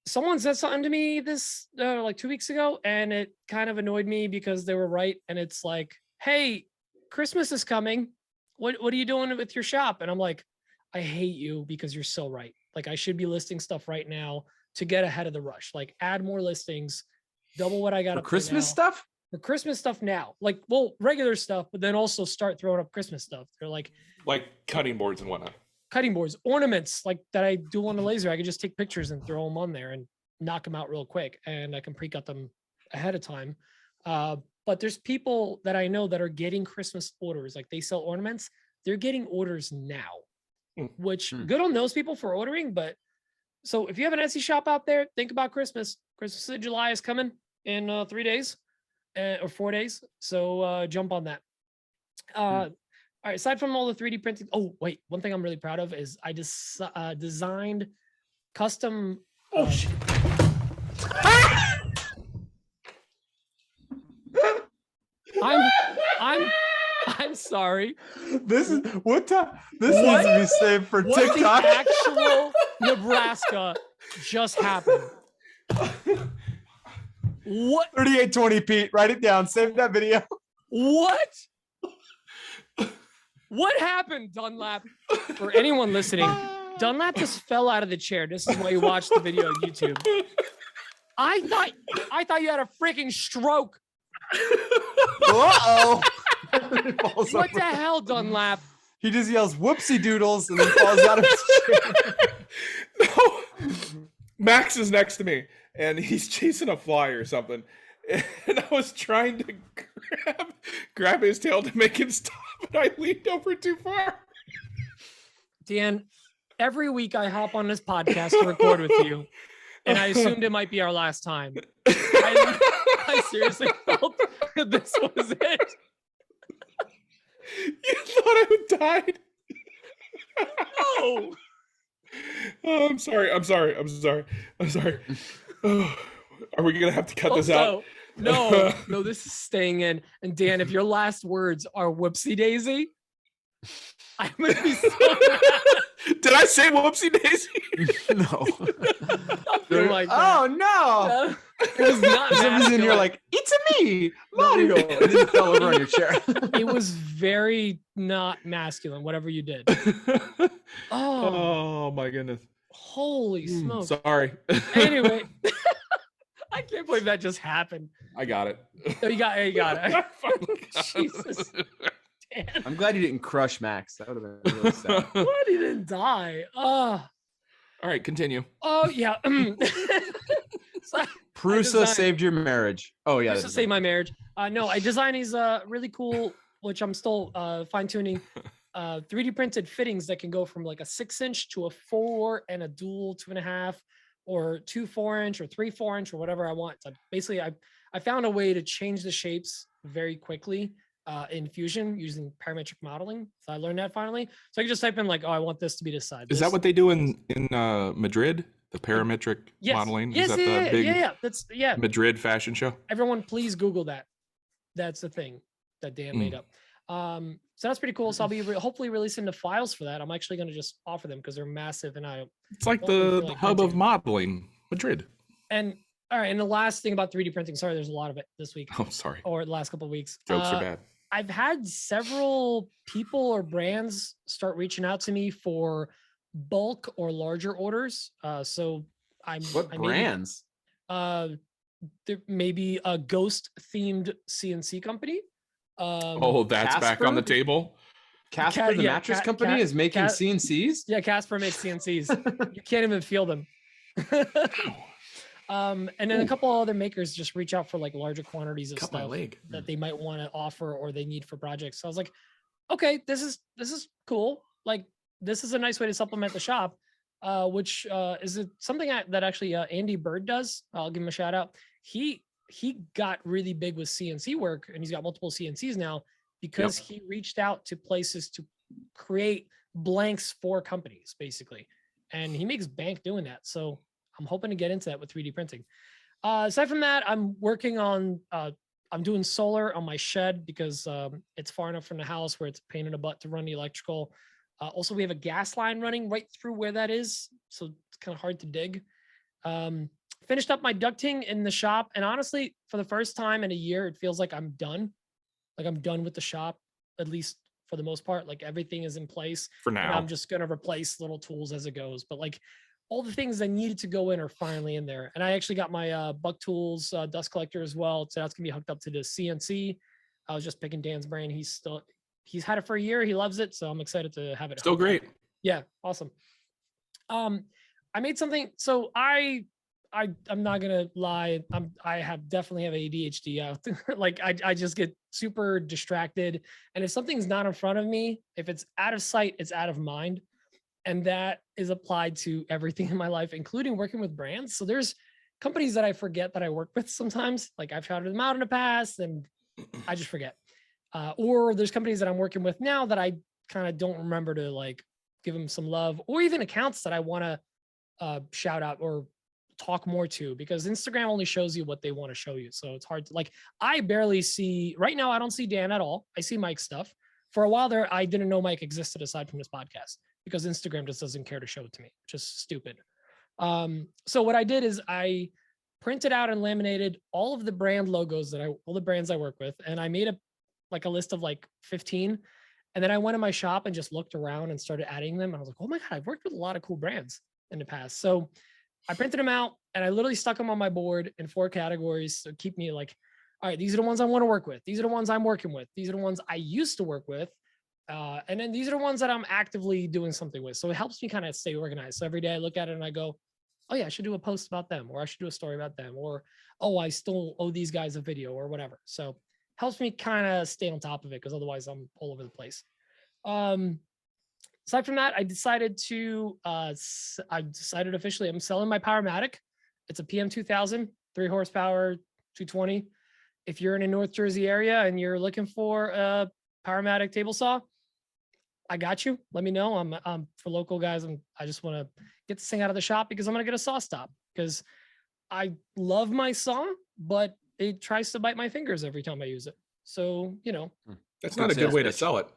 someone said something to me this like 2 weeks ago, and it kind of annoyed me because they were right. And it's like, hey, Christmas is coming. What are you doing with your shop? And I'm like, I hate you because you're so right. Like, I should be listing stuff right now to get ahead of the rush. Like, add more listings, double what I got for Christmas stuff. For Christmas stuff now, like, well, regular stuff, but then also start throwing up Christmas stuff. They're like cutting boards and whatnot. Cutting boards, ornaments, like that I do on the laser. I can just take pictures and throw them on there and knock them out real quick, and I can pre-cut them ahead of time. But there's people that I know that are getting Christmas orders. Like, they sell ornaments. They're getting orders now, which good on those people for ordering. But so if you have an Etsy shop out there, think about Christmas. Christmas in July is coming in 3 days. Or 4 days. So jump on that. All right. Aside from all the 3D printing. Oh, wait. One thing I'm really proud of is I just designed custom. Oh, shit. I'm sorry. This is what time? This needs to be saved for TikTok. The actual Nebraska just happened. What? 3820 Pete, write it down. Save that video. What happened, Dunlap? For anyone listening, Dunlap just fell out of the chair. This is why you watch the video on YouTube. I thought you had a freaking stroke. Uh-oh. What the hell, Dunlap? He just yells whoopsie doodles and then falls out of his chair. No. Max is next to me, and he's chasing a fly or something. And I was trying to grab his tail to make him stop, and I leaned over too far. Dan, every week I hop on this podcast to record with you, and I assumed it might be our last time. I seriously felt that this was it. You thought I would died? No. Oh, I'm sorry. Oh, are we gonna have to cut this out? No, this is staying in. And Dan, if your last words are whoopsie daisy, I'm gonna be so mad. Did I say whoopsie daisy? No. Something like that. Oh no! It was not For some reason masculine. you're like, it's a me, Mario, and then you fell over on your chair. It was very not masculine, whatever you did. Oh, Oh my goodness. holy smoke. Sorry. Anyway, I can't believe that just happened. I got it. Oh, you got it. I finally got Jesus. it. Dan. I'm glad you didn't crush Max. That would have been really sad. What? He didn't die. Oh, All right, continue. yeah. So Prusa designed- saved your marriage. Oh yeah, Just to save my marriage. No, I designed these really cool, which I'm still fine tuning, 3D printed fittings that can go from like a 6-inch to a 4 and a dual 2.5, or 2 4-inch or 3 4-inch or whatever I want. So basically, I found a way to change the shapes very quickly in Fusion using parametric modeling. So I learned that finally. So I can just type in like, oh, I want this to be this side. Is that what they do in Madrid? The parametric modeling? Yes, Is that the big That's Madrid fashion show? Everyone, please Google that. That's the thing that Dan made up. So that's pretty cool. So I'll be hopefully releasing the files for that. I'm actually going to just offer them because they're massive, and It's like don't really the feel like hub of printing. modeling, Madrid. And all right, and the last thing about 3D printing. Sorry, there's a lot of it this week Oh, sorry. or the last couple of weeks. Jokes are bad. I've had several people or brands start reaching out to me for bulk or larger orders. So What brands? There may be a ghost themed CNC company. That's back on the Casper? Casper. Casper, the yeah, mattress company, is making CNCs. Yeah, Casper makes CNCs. You can't even feel them. And then a couple other makers just reach out for like larger quantities of Cut my stuff leg. that they might want to offer or they need for projects. So I was like, okay, this is cool. Like, this is a nice way to supplement the shop, which is something that actually Andy Bird does. I'll give him a shout out. He got really big with CNC work, and he's got multiple CNCs now because he reached out to places to create blanks for companies, basically. And he makes bank doing that. So I'm hoping to get into that with 3D printing. Aside from that, I'm working on, I'm doing solar on my shed because it's far enough from the house where it's a pain in the butt to run the electrical. Also, we have a gas line running right through where that is, so it's kind of hard to dig. Finished up my ducting in the shop, and honestly, for the first time in a year, it feels like I'm done. Like I'm done with the shop, at least for the most part. Like everything is in place. For And now. I'm just gonna replace little tools as it goes. But like all the things that needed to go in are finally in there. And I actually got my Buck Tools dust collector as well, so that's gonna be hooked up to the CNC. I was just picking Dan's brain. He's had it for a year. He loves it, so I'm excited to have it. Still hooked up. great. Yeah, awesome. I made something. So I'm not gonna lie. I definitely have ADHD. Like I just get super distracted, and if something's not in front of me, if it's out of sight, it's out of mind, and that is applied to everything in my life, including working with brands. So there's companies that I forget that I work with sometimes. Like I've shouted them out in the past, and I just forget. Or there's companies that I'm working with now that I kind of don't remember to like give them some love, or even accounts that I want to shout out or talk more to, because Instagram only shows you what they want to show you. So it's hard to like, I barely see right now. I don't see Dan at all. I see Mike's stuff. For a while there, I didn't know Mike existed aside from this podcast because Instagram just doesn't care to show it to me, which is stupid. So what I did is I printed out and laminated all of the brand logos all the brands I work with. And I made a list of like 15. And then I went in my shop and just looked around and started adding them. And I was like, oh my God, I've worked with a lot of cool brands in the past. So I printed them out and I literally stuck them on my board in 4 categories. So keep me like, all right, these are the ones I want to work with. These are the ones I'm working with. These are the ones I used to work with. And then these are the ones that I'm actively doing something with. So it helps me kind of stay organized. So every day I look at it and I go, oh yeah, I should do a post about them, or I should do a story about them, or, oh, I still owe these guys a video or whatever. So helps me kind of stay on top of it, because otherwise I'm all over the place. Aside from that, I decided officially I'm selling my Powermatic. It's a PM2000, 3 horsepower, 220. If you're in a North Jersey area and you're looking for a Powermatic table saw, I got you. Let me know. I'm for local guys. I just want to get this thing out of the shop because I'm going to get a saw stop, because I love my saw, but it tries to bite my fingers every time I use it. So, That's not a good way to sell it.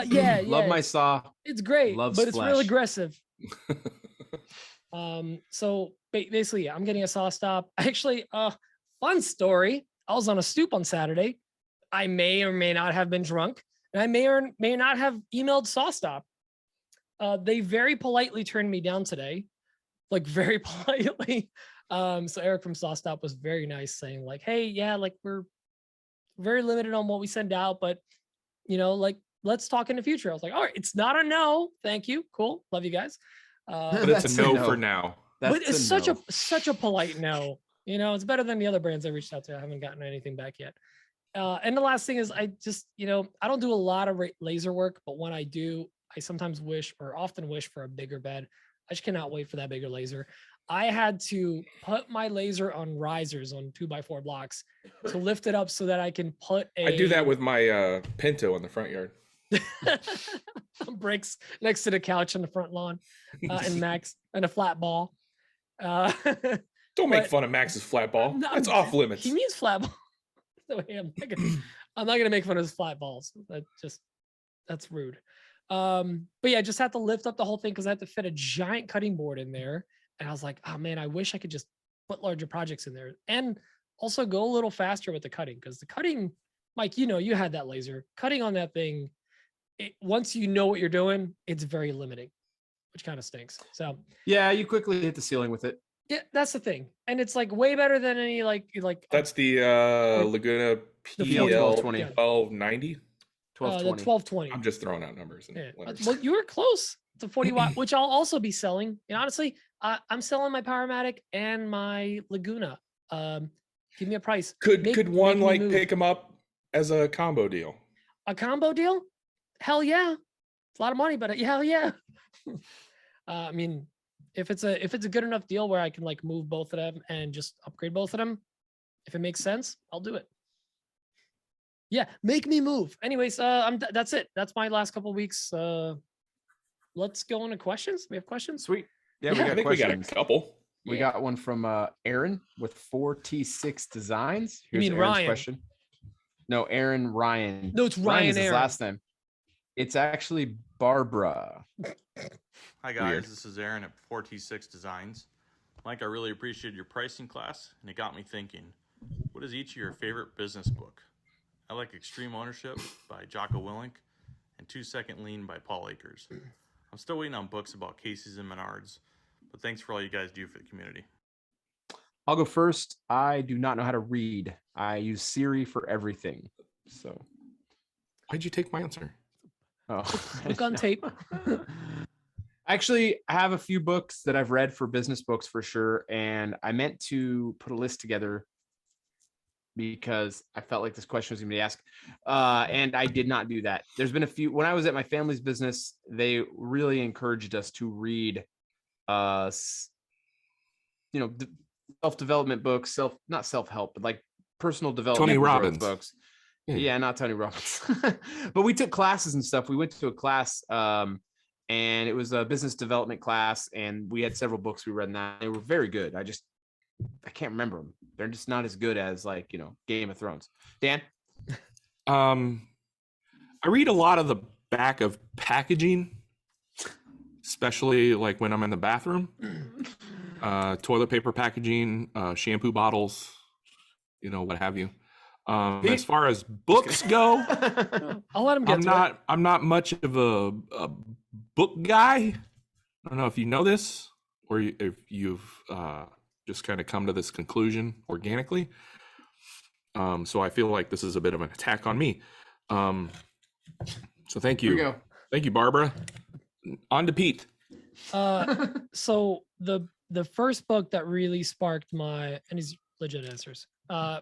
yeah. Love my saw. It's great, Loves but it's real flesh. aggressive. So basically, I'm getting a saw stop. Actually, fun story. I was on a stoop on Saturday. I may or may not have been drunk, and I may or may not have emailed saw stop. They very politely turned me down today, like very politely. So Eric from Saw Stop was very nice, saying like, "Hey, yeah, like we're very limited on what we send out, but like let's talk in the future." I was like, "All right, it's not a no, thank you, cool, love you guys." But it's a no for now. But it's such a polite no. It's better than the other brands I reached out to. I haven't gotten anything back yet. And the last thing is, I just I don't do a lot of laser work, but when I do, I sometimes often wish for a bigger bed. I just cannot wait for that bigger laser. I had to put my laser on risers on 2x4 blocks to lift it up so that I can put I do that with my Pinto in the front yard. Bricks next to the couch on the front lawn, and Max and a flat ball. Don't make fun of Max's flat ball. That's off limits. He means flat ball. I'm not gonna make fun of his flat balls. That's rude. But yeah, I just had to lift up the whole thing because I had to fit a giant cutting board in there. And I was like, oh man, I wish I could just put larger projects in there and also go a little faster with the cutting, because the cutting, Mike, you had that laser cutting on that thing. Once you know what you're doing, it's very limiting, which kind of stinks. So yeah, you quickly hit the ceiling with it. Yeah, that's the thing, and it's like way better than any like. That's the Laguna PL 1290. 1220. 1220. I'm just throwing out numbers. Yeah. Well, you were close to 40 watt, which I'll also be selling. And honestly, I'm selling my Powermatic and my Laguna. Give me a price. Could one pick them up as a combo deal? A combo deal? Hell yeah! It's a lot of money, but hell yeah. I mean, if it's a good enough deal where I can move both of them and just upgrade both of them, if it makes sense, I'll do it. Yeah, make me move. Anyways, that's it. That's my last couple of weeks. Let's go into questions. We have questions. Sweet. Yeah, I think we got a couple. We got one from Aaron with 4T6 Designs. Here's Aaron's Ryan? Question. No, Aaron Ryan. No, it's Ryan. Is his last name. It's actually Barbara. Hi guys, Weird. This is Aaron at 4T6 Designs. Mike, I really appreciated your pricing class, and it got me thinking, what is each of your favorite business book? I like Extreme Ownership by Jocko Willink and 2 Second Lean by Paul Akers. I'm still waiting on books about Casey's and Menards, but thanks for all you guys do for the community. I'll go first. I do not know how to read. I use Siri for everything. So why'd you take my answer? Oh, look on tape. Actually, I have a few books that I've read for business books for sure. And I meant to put a list together because I felt like this question was going to be asked. And I did not do that. There's been a few, when I was at my family's business, they really encouraged us to read, self-development books, not self-help, but personal development Tony Robbins books. Yeah, not Tony Robbins. But we took classes and stuff. We went to a class, and it was a business development class, and we had several books we read, and they were very good. I can't remember them. They're just not as good as Game of Thrones. Dan? I read a lot of the back of packaging, especially when I'm in the bathroom. Toilet paper packaging, shampoo bottles, what have you. As far as books go, I'll let him get I'm not much of a book guy. I don't know if you know this or if you've just kind of come to this conclusion organically. So I feel like this is a bit of an attack on me. So thank you. Here we go. Thank you, Barbara. On to Pete. So the first book that really sparked my, and these legit answers.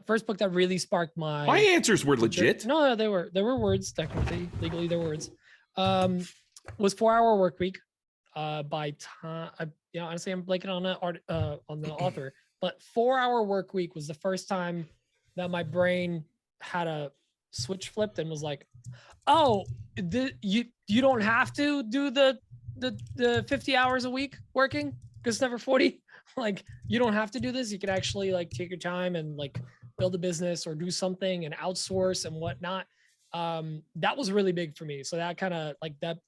First book that really sparked my answers were legit. No, they were words, technically, legally they're words. Was 4 Hour Work Week by Tom. Honestly, I'm blanking on the author, but 4 Hour Work Week was the first time that my brain had a switch flipped and was like, oh, you don't have to do the 50 hours a week working because it's never 40. like, you don't have to do this. You can actually like take your time and like build a business or do something and outsource and whatnot. That was really big for me. So that kind of like that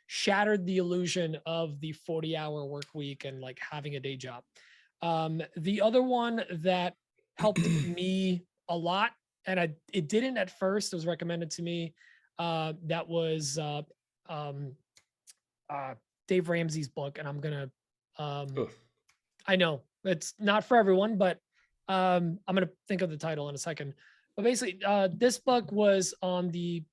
shattered the illusion of the 40-hour work week and like having a day job. The other one that helped me a lot, and it didn't at first, it was recommended to me. That was Dave Ramsey's book, and I'm gonna I know it's not for everyone, but I'm gonna think of the title in a second. But basically, this book was on the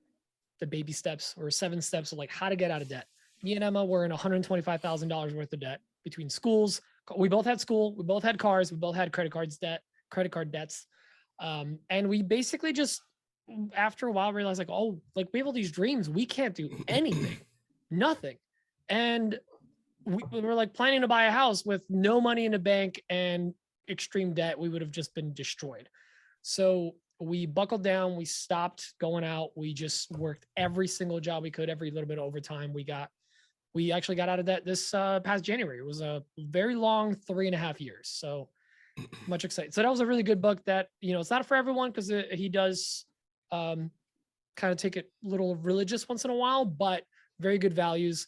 baby steps or 7 steps of like how to get out of debt. Me and Emma were in $125,000 worth of debt between schools. We both had school, we both had cars, we both had credit card debts. And we basically just, after a while, realized like, oh, like we have all these dreams. We can't do anything, nothing. And we were like planning to buy a house with no money in the bank and extreme debt. We would have just been destroyed. So we buckled down, we stopped going out. We just worked every single job we could, every little bit of overtime. We actually got out of debt this past January. It was a very long 3.5 years. So much excited. So that was a really good book that, you know, it's not for everyone because he does kind of take it a little religious once in a while, but very good values.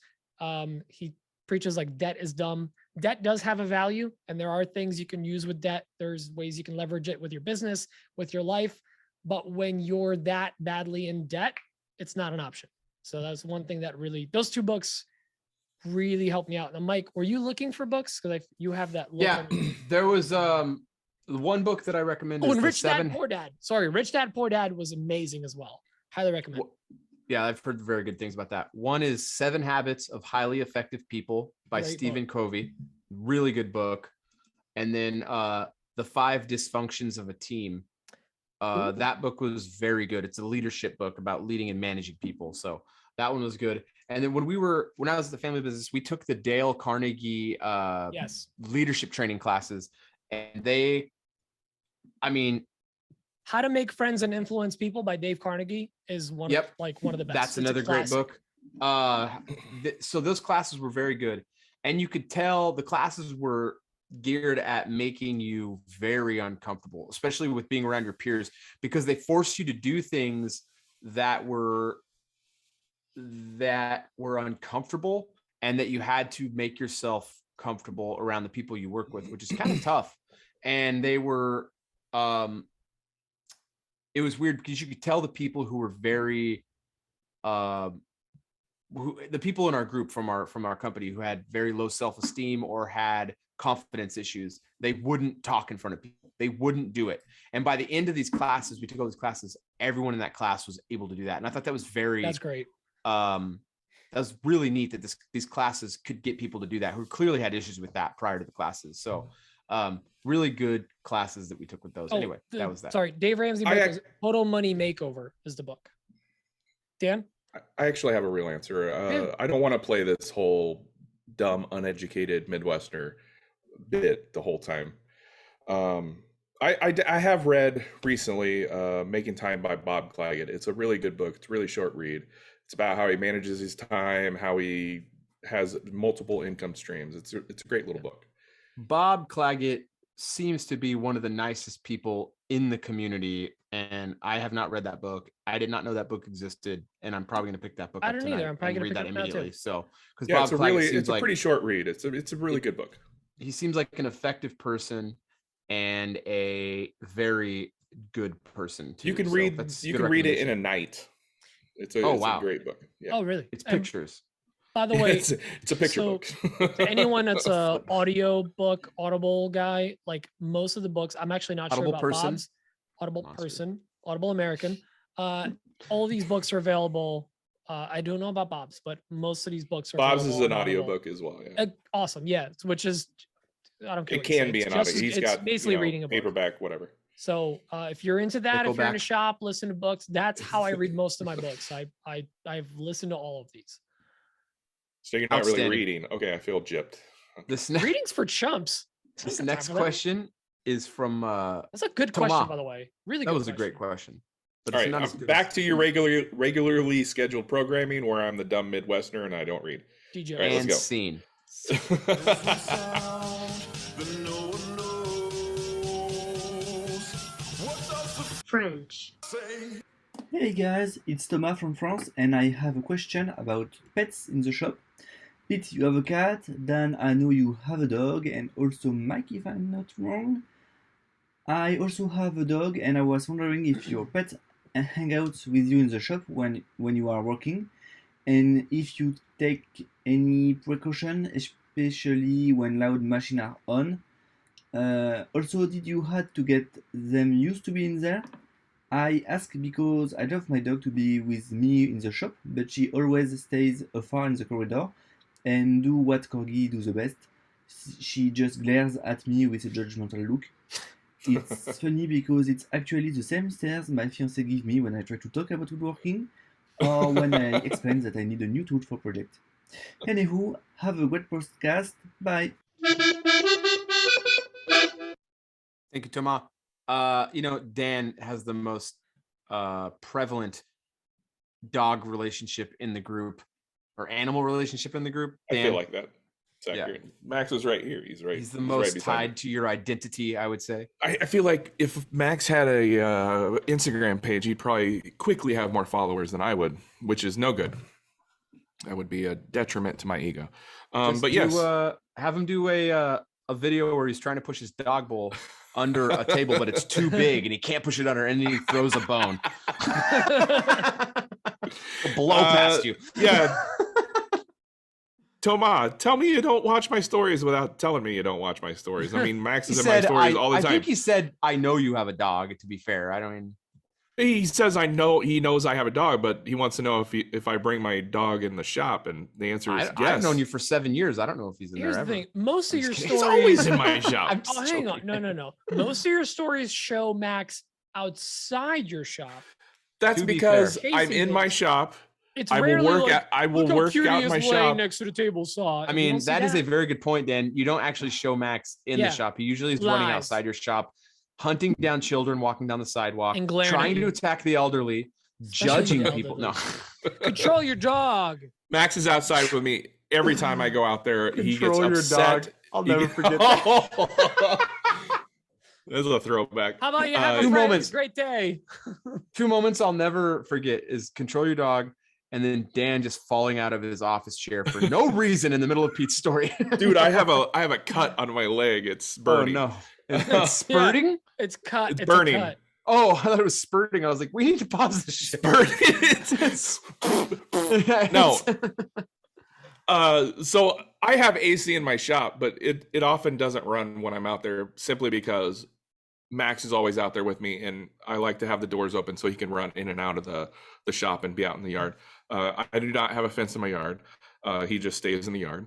He preaches like debt is dumb. Debt does have a value, and there are things you can use with debt. There's ways you can leverage it with your business, with your life. But when you're that badly in debt, it's not an option. So that's one thing that really, those 2 books really helped me out. Now, Mike, were you looking for books? Because you have that look. Yeah, there was one book that I recommended. Oh, and Rich Dad Poor Dad. Sorry, Rich Dad Poor Dad was amazing as well. Highly recommend. Yeah, I've heard very good things about that. One is 7 Habits of Highly Effective People by Stephen Covey. Really good book. And then The 5 Dysfunctions of a Team. That book was very good. It's a leadership book about leading and managing people. So that one was good. And then when I was at the family business, we took the Dale Carnegie leadership training classes, and How to Make Friends and Influence People by Dave Carnegie is one of the best. That's another great book. So those classes were very good, and you could tell the classes were geared at making you very uncomfortable, especially with being around your peers, because they forced you to do things that were uncomfortable, and that you had to make yourself comfortable around the people you work with, which is kind of tough. And they were, it was weird because you could tell the people who were very, the people in our group from our company who had very low self-esteem or had confidence issues, they wouldn't talk in front of people. They wouldn't do it. And by the end of these classes, we took all these classes, everyone in that class was able to do that. And I thought that was that's great. That was really neat that these classes could get people to do that who clearly had issues with that prior to the classes. So really good classes that we took with those. Anyway, that was that. Sorry, Dave Ramsey book is Total Money Makeover is the book. Dan? I actually have a real answer. I don't want to play this whole dumb, uneducated Midwesterner bit the whole time. I have read recently Making Time by Bob Clagett. It's a really good book. It's a really short read. It's about how he manages his time, how he has multiple income streams. It's a great little book. Bob Clagett seems to be one of the nicest people in the community, and I have not read that book. I did not know that book existed, and I'm probably going to pick that book up tonight. Either. I'm probably going to read that immediately. So, because yeah, Bob Clagett it's a pretty short read. It's a really good book. He seems like an effective person and a very good person too. You can read it in a night. It's a great book. Yeah. Oh, really? It's pictures. By the way, it's a picture book. To anyone that's a Audible guy, like most of the books, I'm actually not sure about Bob's. Audible American. All these books are available. I don't know about Bob's, but most of these books are Bob's is an audiobook as well. Yeah. Awesome. Yeah. Which is, I don't care. It can be an audio. He's got basically reading a book. Paperback, whatever. So if you're into that, if you're in a shop, listen to books. That's how I read most of my books. I've listened to all of these. So you're not really reading. Okay, I feel gypped. Reading's for chumps. This next question is from that's a good question, by the way. Really good. That was a great question. But all right, back to your regularly scheduled programming where I'm the dumb Midwesterner and I don't read. DJ. All right, let's go. Scene. then no one knows. What does the French say? Hey guys, it's Thomas from France, and I have a question about pets in the shop. Pete, you have a cat, Dan, I know you have a dog, and also Mike, if I'm not wrong. I also have a dog, and I was wondering if your pet hang out with you in the shop when you are working, and if you take any precaution, especially when loud machines are on. Also, did you had to get them used to be in there? I ask because I love my dog to be with me in the shop, but she always stays afar in the corridor and do what corgi do the best. She just glares at me with a judgmental look. It's funny because it's actually the same stares my fiance give me when I try to talk about woodworking or when I explain that I need a new tool for project. Anywho, have a great podcast. Bye. Thank you, Thomas. Dan has the most prevalent dog relationship in the group, or animal relationship in the group. Dan, I feel like that. It's accurate. Yeah. Max is right here. He's right. He's the most tied to your identity, I would say. I feel like if Max had a Instagram page, he'd probably quickly have more followers than I would, which is no good. That would be a detriment to my ego. Yes, have him do a video where he's trying to push his dog bowl under a table, but it's too big and he can't push it under, and then he throws a bone. Blow past you. Yeah. Thomas, tell me you don't watch my stories without telling me you don't watch my stories. I mean, Max is in my stories all the time. I think he said, I know you have a dog, to be fair. I don't mean... He says he knows I have a dog, but he wants to know if I bring my dog in the shop, and the answer is yes. I've known you for 7 years. I don't know if he's in there ever. Here's the thing. Most of your stories... He's always in my shop. Hang on. No. Most of your stories show Max outside your shop. That's because I'm in my shop. It's I will work out my shop next to the table saw. I mean, that is a very good point, Dan. You don't actually show Max in the shop. He usually is running outside your shop, hunting down children, walking down the sidewalk, and trying to attack the elderly, judging people. No, control your dog. Max is outside with me every time I go out there. He gets upset. Your dog. I'll never forget that. This is a throwback. How about you have 2 moments? Great day. 2 moments I'll never forget is control your dog, and then Dan just falling out of his office chair for no reason in the middle of Pete's story. Dude, I have a cut on my leg. It's burning. Oh no. It's spurting? Yeah, it's cut. It's burning. Cut. Oh, I thought it was spurting. I was like, we need to pause this shit. No. So I have AC in my shop, but it often doesn't run when I'm out there, simply because Max is always out there with me, and I like to have the doors open so he can run in and out of the shop and be out in the yard. I do not have a fence in my yard. He just stays in the yard.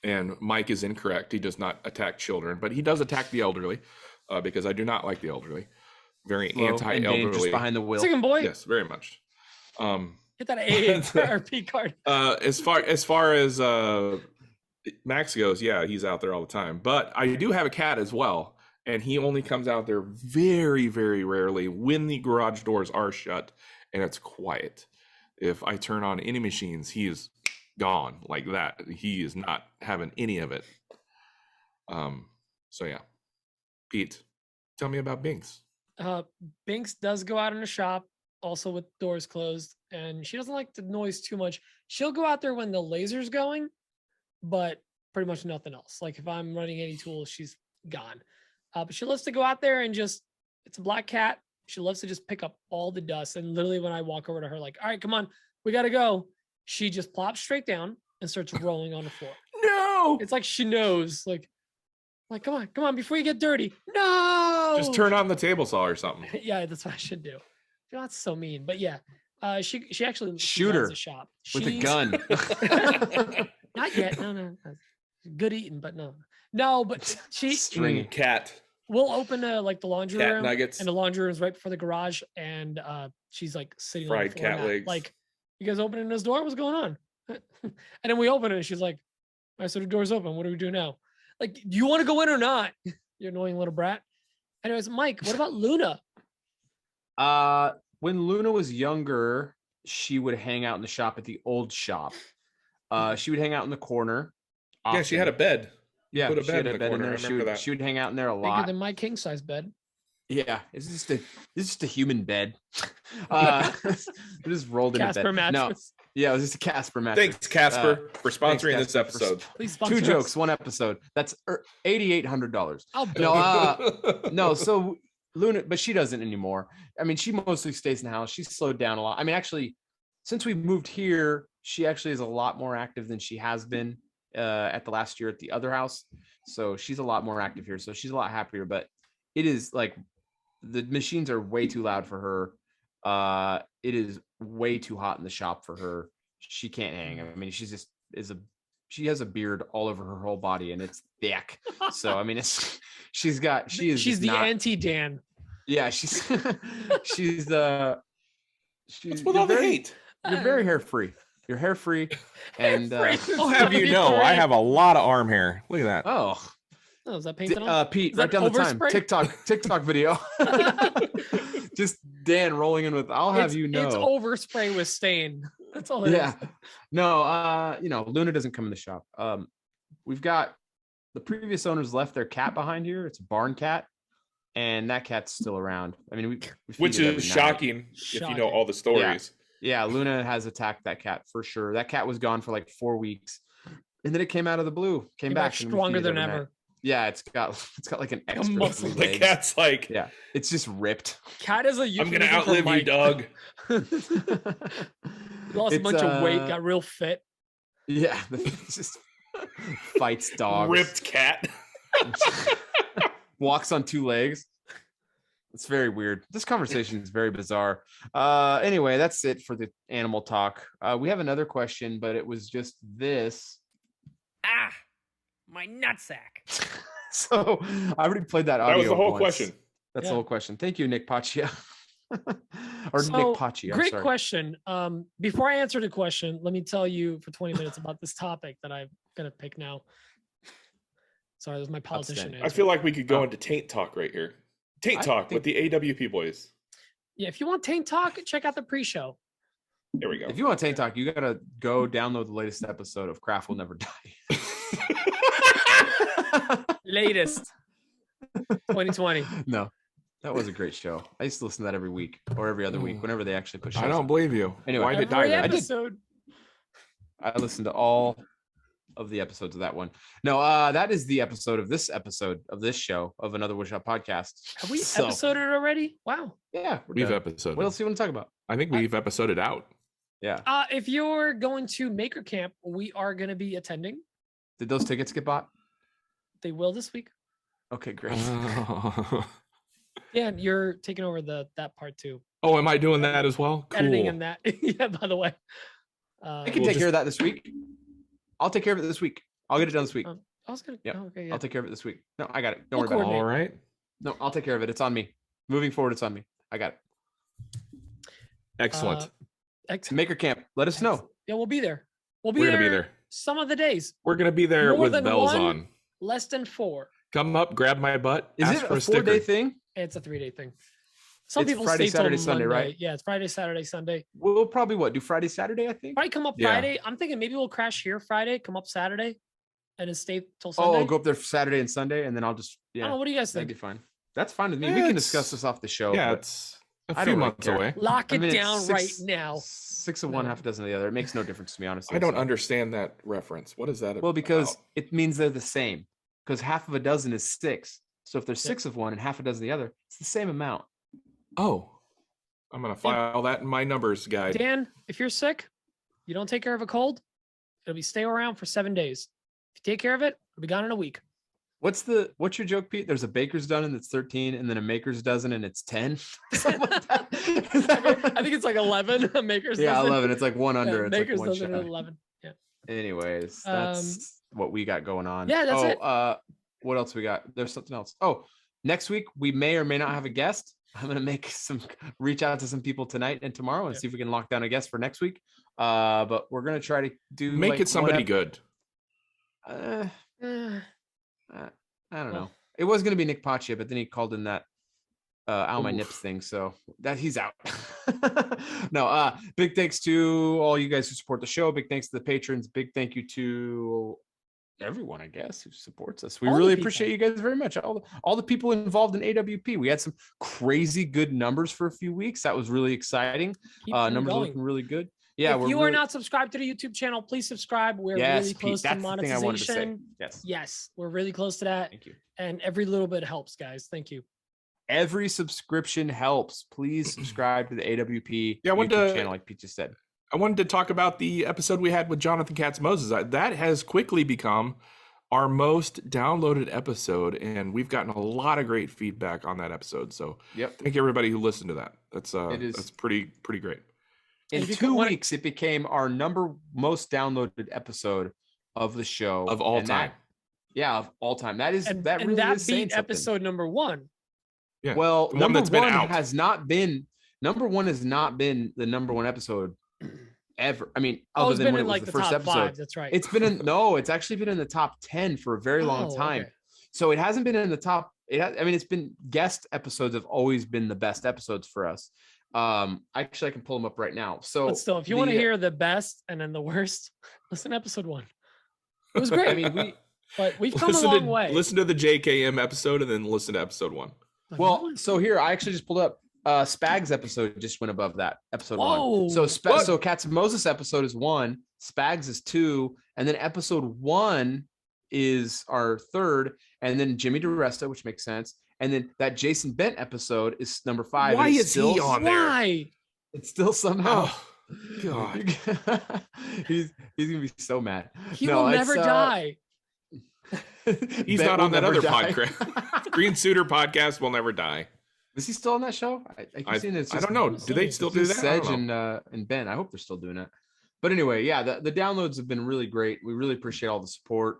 And Mike is incorrect. He does not attack children, but he does attack the elderly, because I do not like the elderly. Very anti-elderly. Just behind the wheel. Second boy. Yes, very much. Hit that A or P card. As far as Max goes, yeah, he's out there all the time. But I do have a cat as well, and he only comes out there very, very rarely when the garage doors are shut and it's quiet. If I turn on any machines, he is gone like that. He is not having any of it. So yeah. Pete, tell me about Binks. Binks does go out in the shop, also with doors closed, and she doesn't like the noise too much. She'll go out there when the laser's going, but pretty much nothing else. Like if I'm running any tools, she's gone. But she loves to go out there and just, it's a black cat. She loves to just pick up all the dust. And literally when I walk over to her, like, all right, come on, we got to go. She just plops straight down and starts rolling on the floor. No. It's like she knows, like, come on, before you get dirty. No. Just turn on the table saw or something. Yeah, that's what I should do. That's so mean. But yeah, she actually shoot her the shop with a gun. Not yet. No. Good eating, but no. But she string cat. We'll open like the laundry cat room, nuggets, and the laundry room is right before the garage, and she's like sitting fried on the floor cat legs. Like, you guys opening this door? What's going on? And then we open it, and she's like, "All right, so the door's open. What do we do now? Like, do you want to go in or not? You annoying little brat." Anyways, Mike, what about Luna? When Luna was younger, she would hang out in the shop at the old shop. She would hang out in the corner. Yeah, she had a bed. Yeah, put a she bed had in a the bed in corner. I there. remember that. She would hang out in there a Bigger lot. than my king size bed. Yeah, it's just a human bed. Just rolled in Casper bed. No, mattress. yeah, it was just a Casper mattress. Thanks, Casper, for sponsoring thanks, this Casper, for episode. Please sponsor Two us. jokes, one episode. That's $8,800. I'll build No, so Luna, but she doesn't anymore. I mean, she mostly stays in the house. She's slowed down a lot. I mean, actually, since we moved here, she actually is a lot more active than she has been at the last year at the other house. So she's a lot more active here. So she's a lot happier. But it is like the machines are way too loud for her. It is way too hot in the shop for her. She can't hang. I mean, she has a beard all over her whole body and it's thick. So I mean, she's the anti-Dan. Yeah, she's she's What's with all the hate? You're very hair free. You're hair free, and I'll have you know, I have a lot of arm hair. Look at that. Oh, is that painted on? Pete, Is right that down the time. overspray? TikTok video. Just Dan rolling in with. I'll have you know, it's overspray with stain. That's all it is. No, Luna doesn't come in the shop. We've got the previous owners left their cat behind here. It's a barn cat, and that cat's still around. I mean, we which is shocking if you know all the stories. Yeah, Luna has attacked that cat for sure. That cat was gone for like 4 weeks, and then it came out of the blue, came back stronger than ever. Night. Yeah, it's got like an extra muscle. The cat's like, yeah, it's just ripped. Cat is a I'm gonna outlive you, Doug. Lost a bunch of weight, got real fit. Yeah, just fights dogs. Ripped cat. Walks on 2 legs. It's very weird. This conversation is very bizarre. Anyway, that's it for the animal talk. We have another question, but it was just this. My nutsack. So I already played that audio. That was the whole once. question. That's the whole question. Thank you, Nick Paccia. Or So, Nick Pacci. Great question. Before I answer the question, let me tell you for 20 minutes about this topic that I'm gonna pick now. Sorry, that was my politician answer. I feel like we could go into taint talk right here. Taint talk with the AWP boys. Yeah, if you want taint talk, check out the pre-show. There we go. If you want taint talk, you gotta go download the latest episode of Craft Will Never Die. Latest 2020. No, that was a great show. I used to listen to that every week or every other week whenever they actually put shows. I don't believe you. Anyway, why did it die? Episode. I listened to all of the episodes of that one. No, that is the episode of this show of Another Woodshop podcast. Have we episoded already? Wow. Yeah, we've episoded. What else do you want to talk about? I think we've episoded out. Yeah. If you're going to Maker Camp, we are going to be attending. Did those tickets get bought? They will this week. Okay, great. Yeah, you're taking over that part too. Oh, am I doing that as well? Cool. Editing and that. Yeah, by the way. I can take care of that this week. I'll take care of it this week. I'll get it done this week. I was gonna. Yeah. Oh, okay, yeah. I'll take care of it this week. No, I got it. Don't worry about it. All right. No, I'll take care of it. It's on me. Moving forward, it's on me. I got it. Excellent. Maker Camp. Let us know. Yeah, we'll be there. We're gonna be there some of the days. We're gonna be there More with than bells one, on. Less than 4. Come up, grab my butt. Is ask it for a a sticker. 4-day thing? It's a 3-day thing. Some It's people Friday, stay Saturday, till Sunday, Monday. right? Yeah, it's Friday, Saturday, Sunday. We'll probably do Friday, Saturday, I think. Probably come up Yeah. Friday. I'm thinking maybe we'll crash here Friday, come up Saturday, and then stay till Sunday. Oh, I'll go up there for Saturday and Sunday, and then I'll just I don't know. What do you guys that'd think? be fine. That's fine with me. We can discuss this off the show. Yeah, but it's a I few don't really months care. away. Lock it I mean, it's down right now. 6 of one, half a dozen of the other. It makes no difference to me, honestly. I don't So- understand that reference. What is that? Well, because about? it means they're the same. Because half of a dozen is 6. So if there's 6 of one and half a dozen of the other, it's the same amount. Oh, I'm gonna file that in my numbers guide. Dan, if you're sick, you don't take care of a cold, it'll be stay around for 7 days. If you take care of it, it'll be gone in a week. What's your joke, Pete? There's a baker's dozen that's 13, and then a maker's dozen and it's 10. Something like that. I think it's like 11. A maker's Yeah, dozen. 11. It's like one under. Yeah, It's maker's like one dozen shy. is 11. Yeah. Anyways, that's what we got going on. Yeah, that's it. What else we got? There's something else. Oh, next week we may or may not have a guest. I'm gonna reach out to some people tonight and tomorrow and see if we can lock down a guest for next week. But we're gonna try to do Make it somebody good. I don't know. It was gonna be Nick Paccia, but then he called in that Ow My Nips thing, so that he's out. No, big thanks to all you guys who support the show. Big thanks to the patrons. Big thank you to everyone, I guess, who supports us. We All the really people. appreciate you guys very much. All the people involved in AWP. We had some crazy good numbers for a few weeks. That was really exciting. Keep them Numbers going. looking really good. Yeah, if you are not subscribed to the YouTube channel, please subscribe. We're really close to that's the thing I wanted to say. monetization. Yes, we're really close to that. Thank you. And every little bit helps, guys. Thank you. Every subscription helps. Please subscribe to the AWP Yeah, I wanted YouTube to- channel, like Pete just said. I wanted to talk about the episode we had with Jonathan Katz Moses. That has quickly become our most downloaded episode, and we've gotten a lot of great feedback on that episode. So Yep. thank you everybody who listened to that. That's It is- that's pretty great. In If you 2 want- weeks, it became our number most downloaded episode of the show Of all and that- time. yeah, of all time. That is And that and really that is saying beat something. episode number 1. Yeah. Well, The one number that's been one out. has not been number one has not been the number one episode ever. I mean, Oh, other it's than been when in it was like the the first top episode. 5. That's right. It's been in it's actually been in the top 10 for a very long time. Okay. So it hasn't been in the top. I mean, it's been guest episodes have always been the best episodes for us. Actually, I can pull them up right now. So, But still, if you want to hear the best and then the worst, listen to episode 1. It was great. I mean, but we've come a long way. Listen to the JKM episode and then listen to episode 1. Like, well, what? so here I actually just pulled up. Spag's episode just went above that episode Whoa. 1. So What? so Cats of Moses episode is 1, Spags is 2, and then episode 1 is our 3rd, and then Jimmy DeResta, which makes sense, and then that Jason Bent episode is number 5. Why and it's is he on there? Why? It's still somehow. Oh, God. he's gonna be so mad. He No, will it's, never die. He's Bet not will on that never other die. podcast. Green Suitor podcast will never die. Is he still on that show? I keep seeing it's I just- don't know. Do they still do Just that? I Sedge don't know. and Ben. I hope they're still doing it. But anyway, yeah, the downloads have been really great. We really appreciate all the support.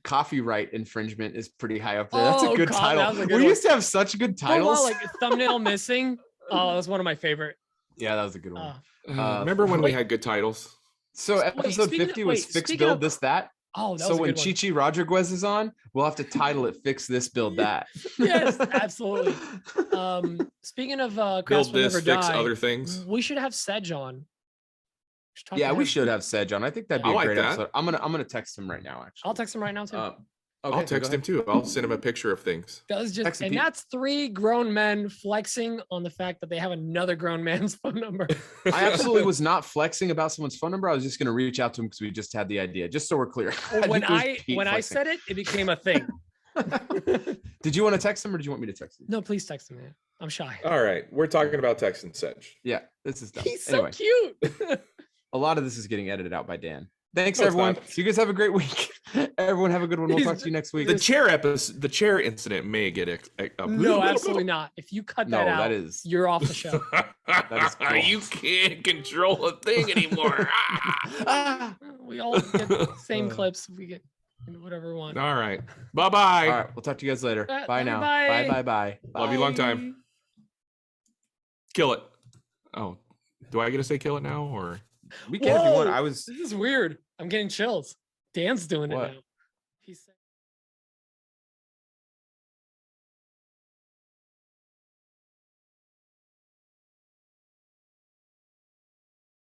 Copyright infringement is pretty high up there. That's a Oh, good God, title. that was a good We one. used to have such good Oh, wow, titles. like thumbnail missing. Oh, that's one of my favorite. Yeah, that was a good one. Remember when we had good titles? So episode speaking 50 of- was wait, fix speaking build of- this that. Oh, that So was a when good one. Chichi Rodriguez is on, we'll have to title it "Fix This, Build That." Yes, absolutely. Speaking of Build Crafts Will this, Never fix Die, other things. we should have Sedge on. Talk Yeah, to we him. should have Sedge on. I think that'd be I a like great that. episode. I'm gonna text him right now. Actually, I'll text him right now too. Okay, I'll go text him ahead. too. I'll send him a picture of things. That was just, text him, and Pete. that's 3 grown men flexing on the fact that they have another grown man's phone number. I absolutely was not flexing about someone's phone number. I was just gonna reach out to him because we just had the idea. Just so we're clear. when think it was I Pete when I flexing. said it, it became a thing. Did you want to text him or did you want me to text him? No, please text him, man. I'm shy. All right. We're talking about text and Sedge. Yeah, this is dumb. He's so Anyway, cute. a lot of this is getting edited out by Dan. Thanks, No, it's everyone. not. You guys have a great week. Everyone have a good one. We'll He's- talk to you next week. The chair incident may get No, absolutely not. If you cut No, that out, that is you're off the show. is cool. You can't control a thing anymore. Ah. We all get the same clips. We get whatever we want. All right. Bye-bye. All right, we'll talk to you guys later. Love Bye you, now. bye. Bye. Love you long time. Kill it. Oh, do I get to say kill it now or? We can if you want. Whoa, I was. This is weird. I'm getting chills. Dan's doing What? it now. He's saying.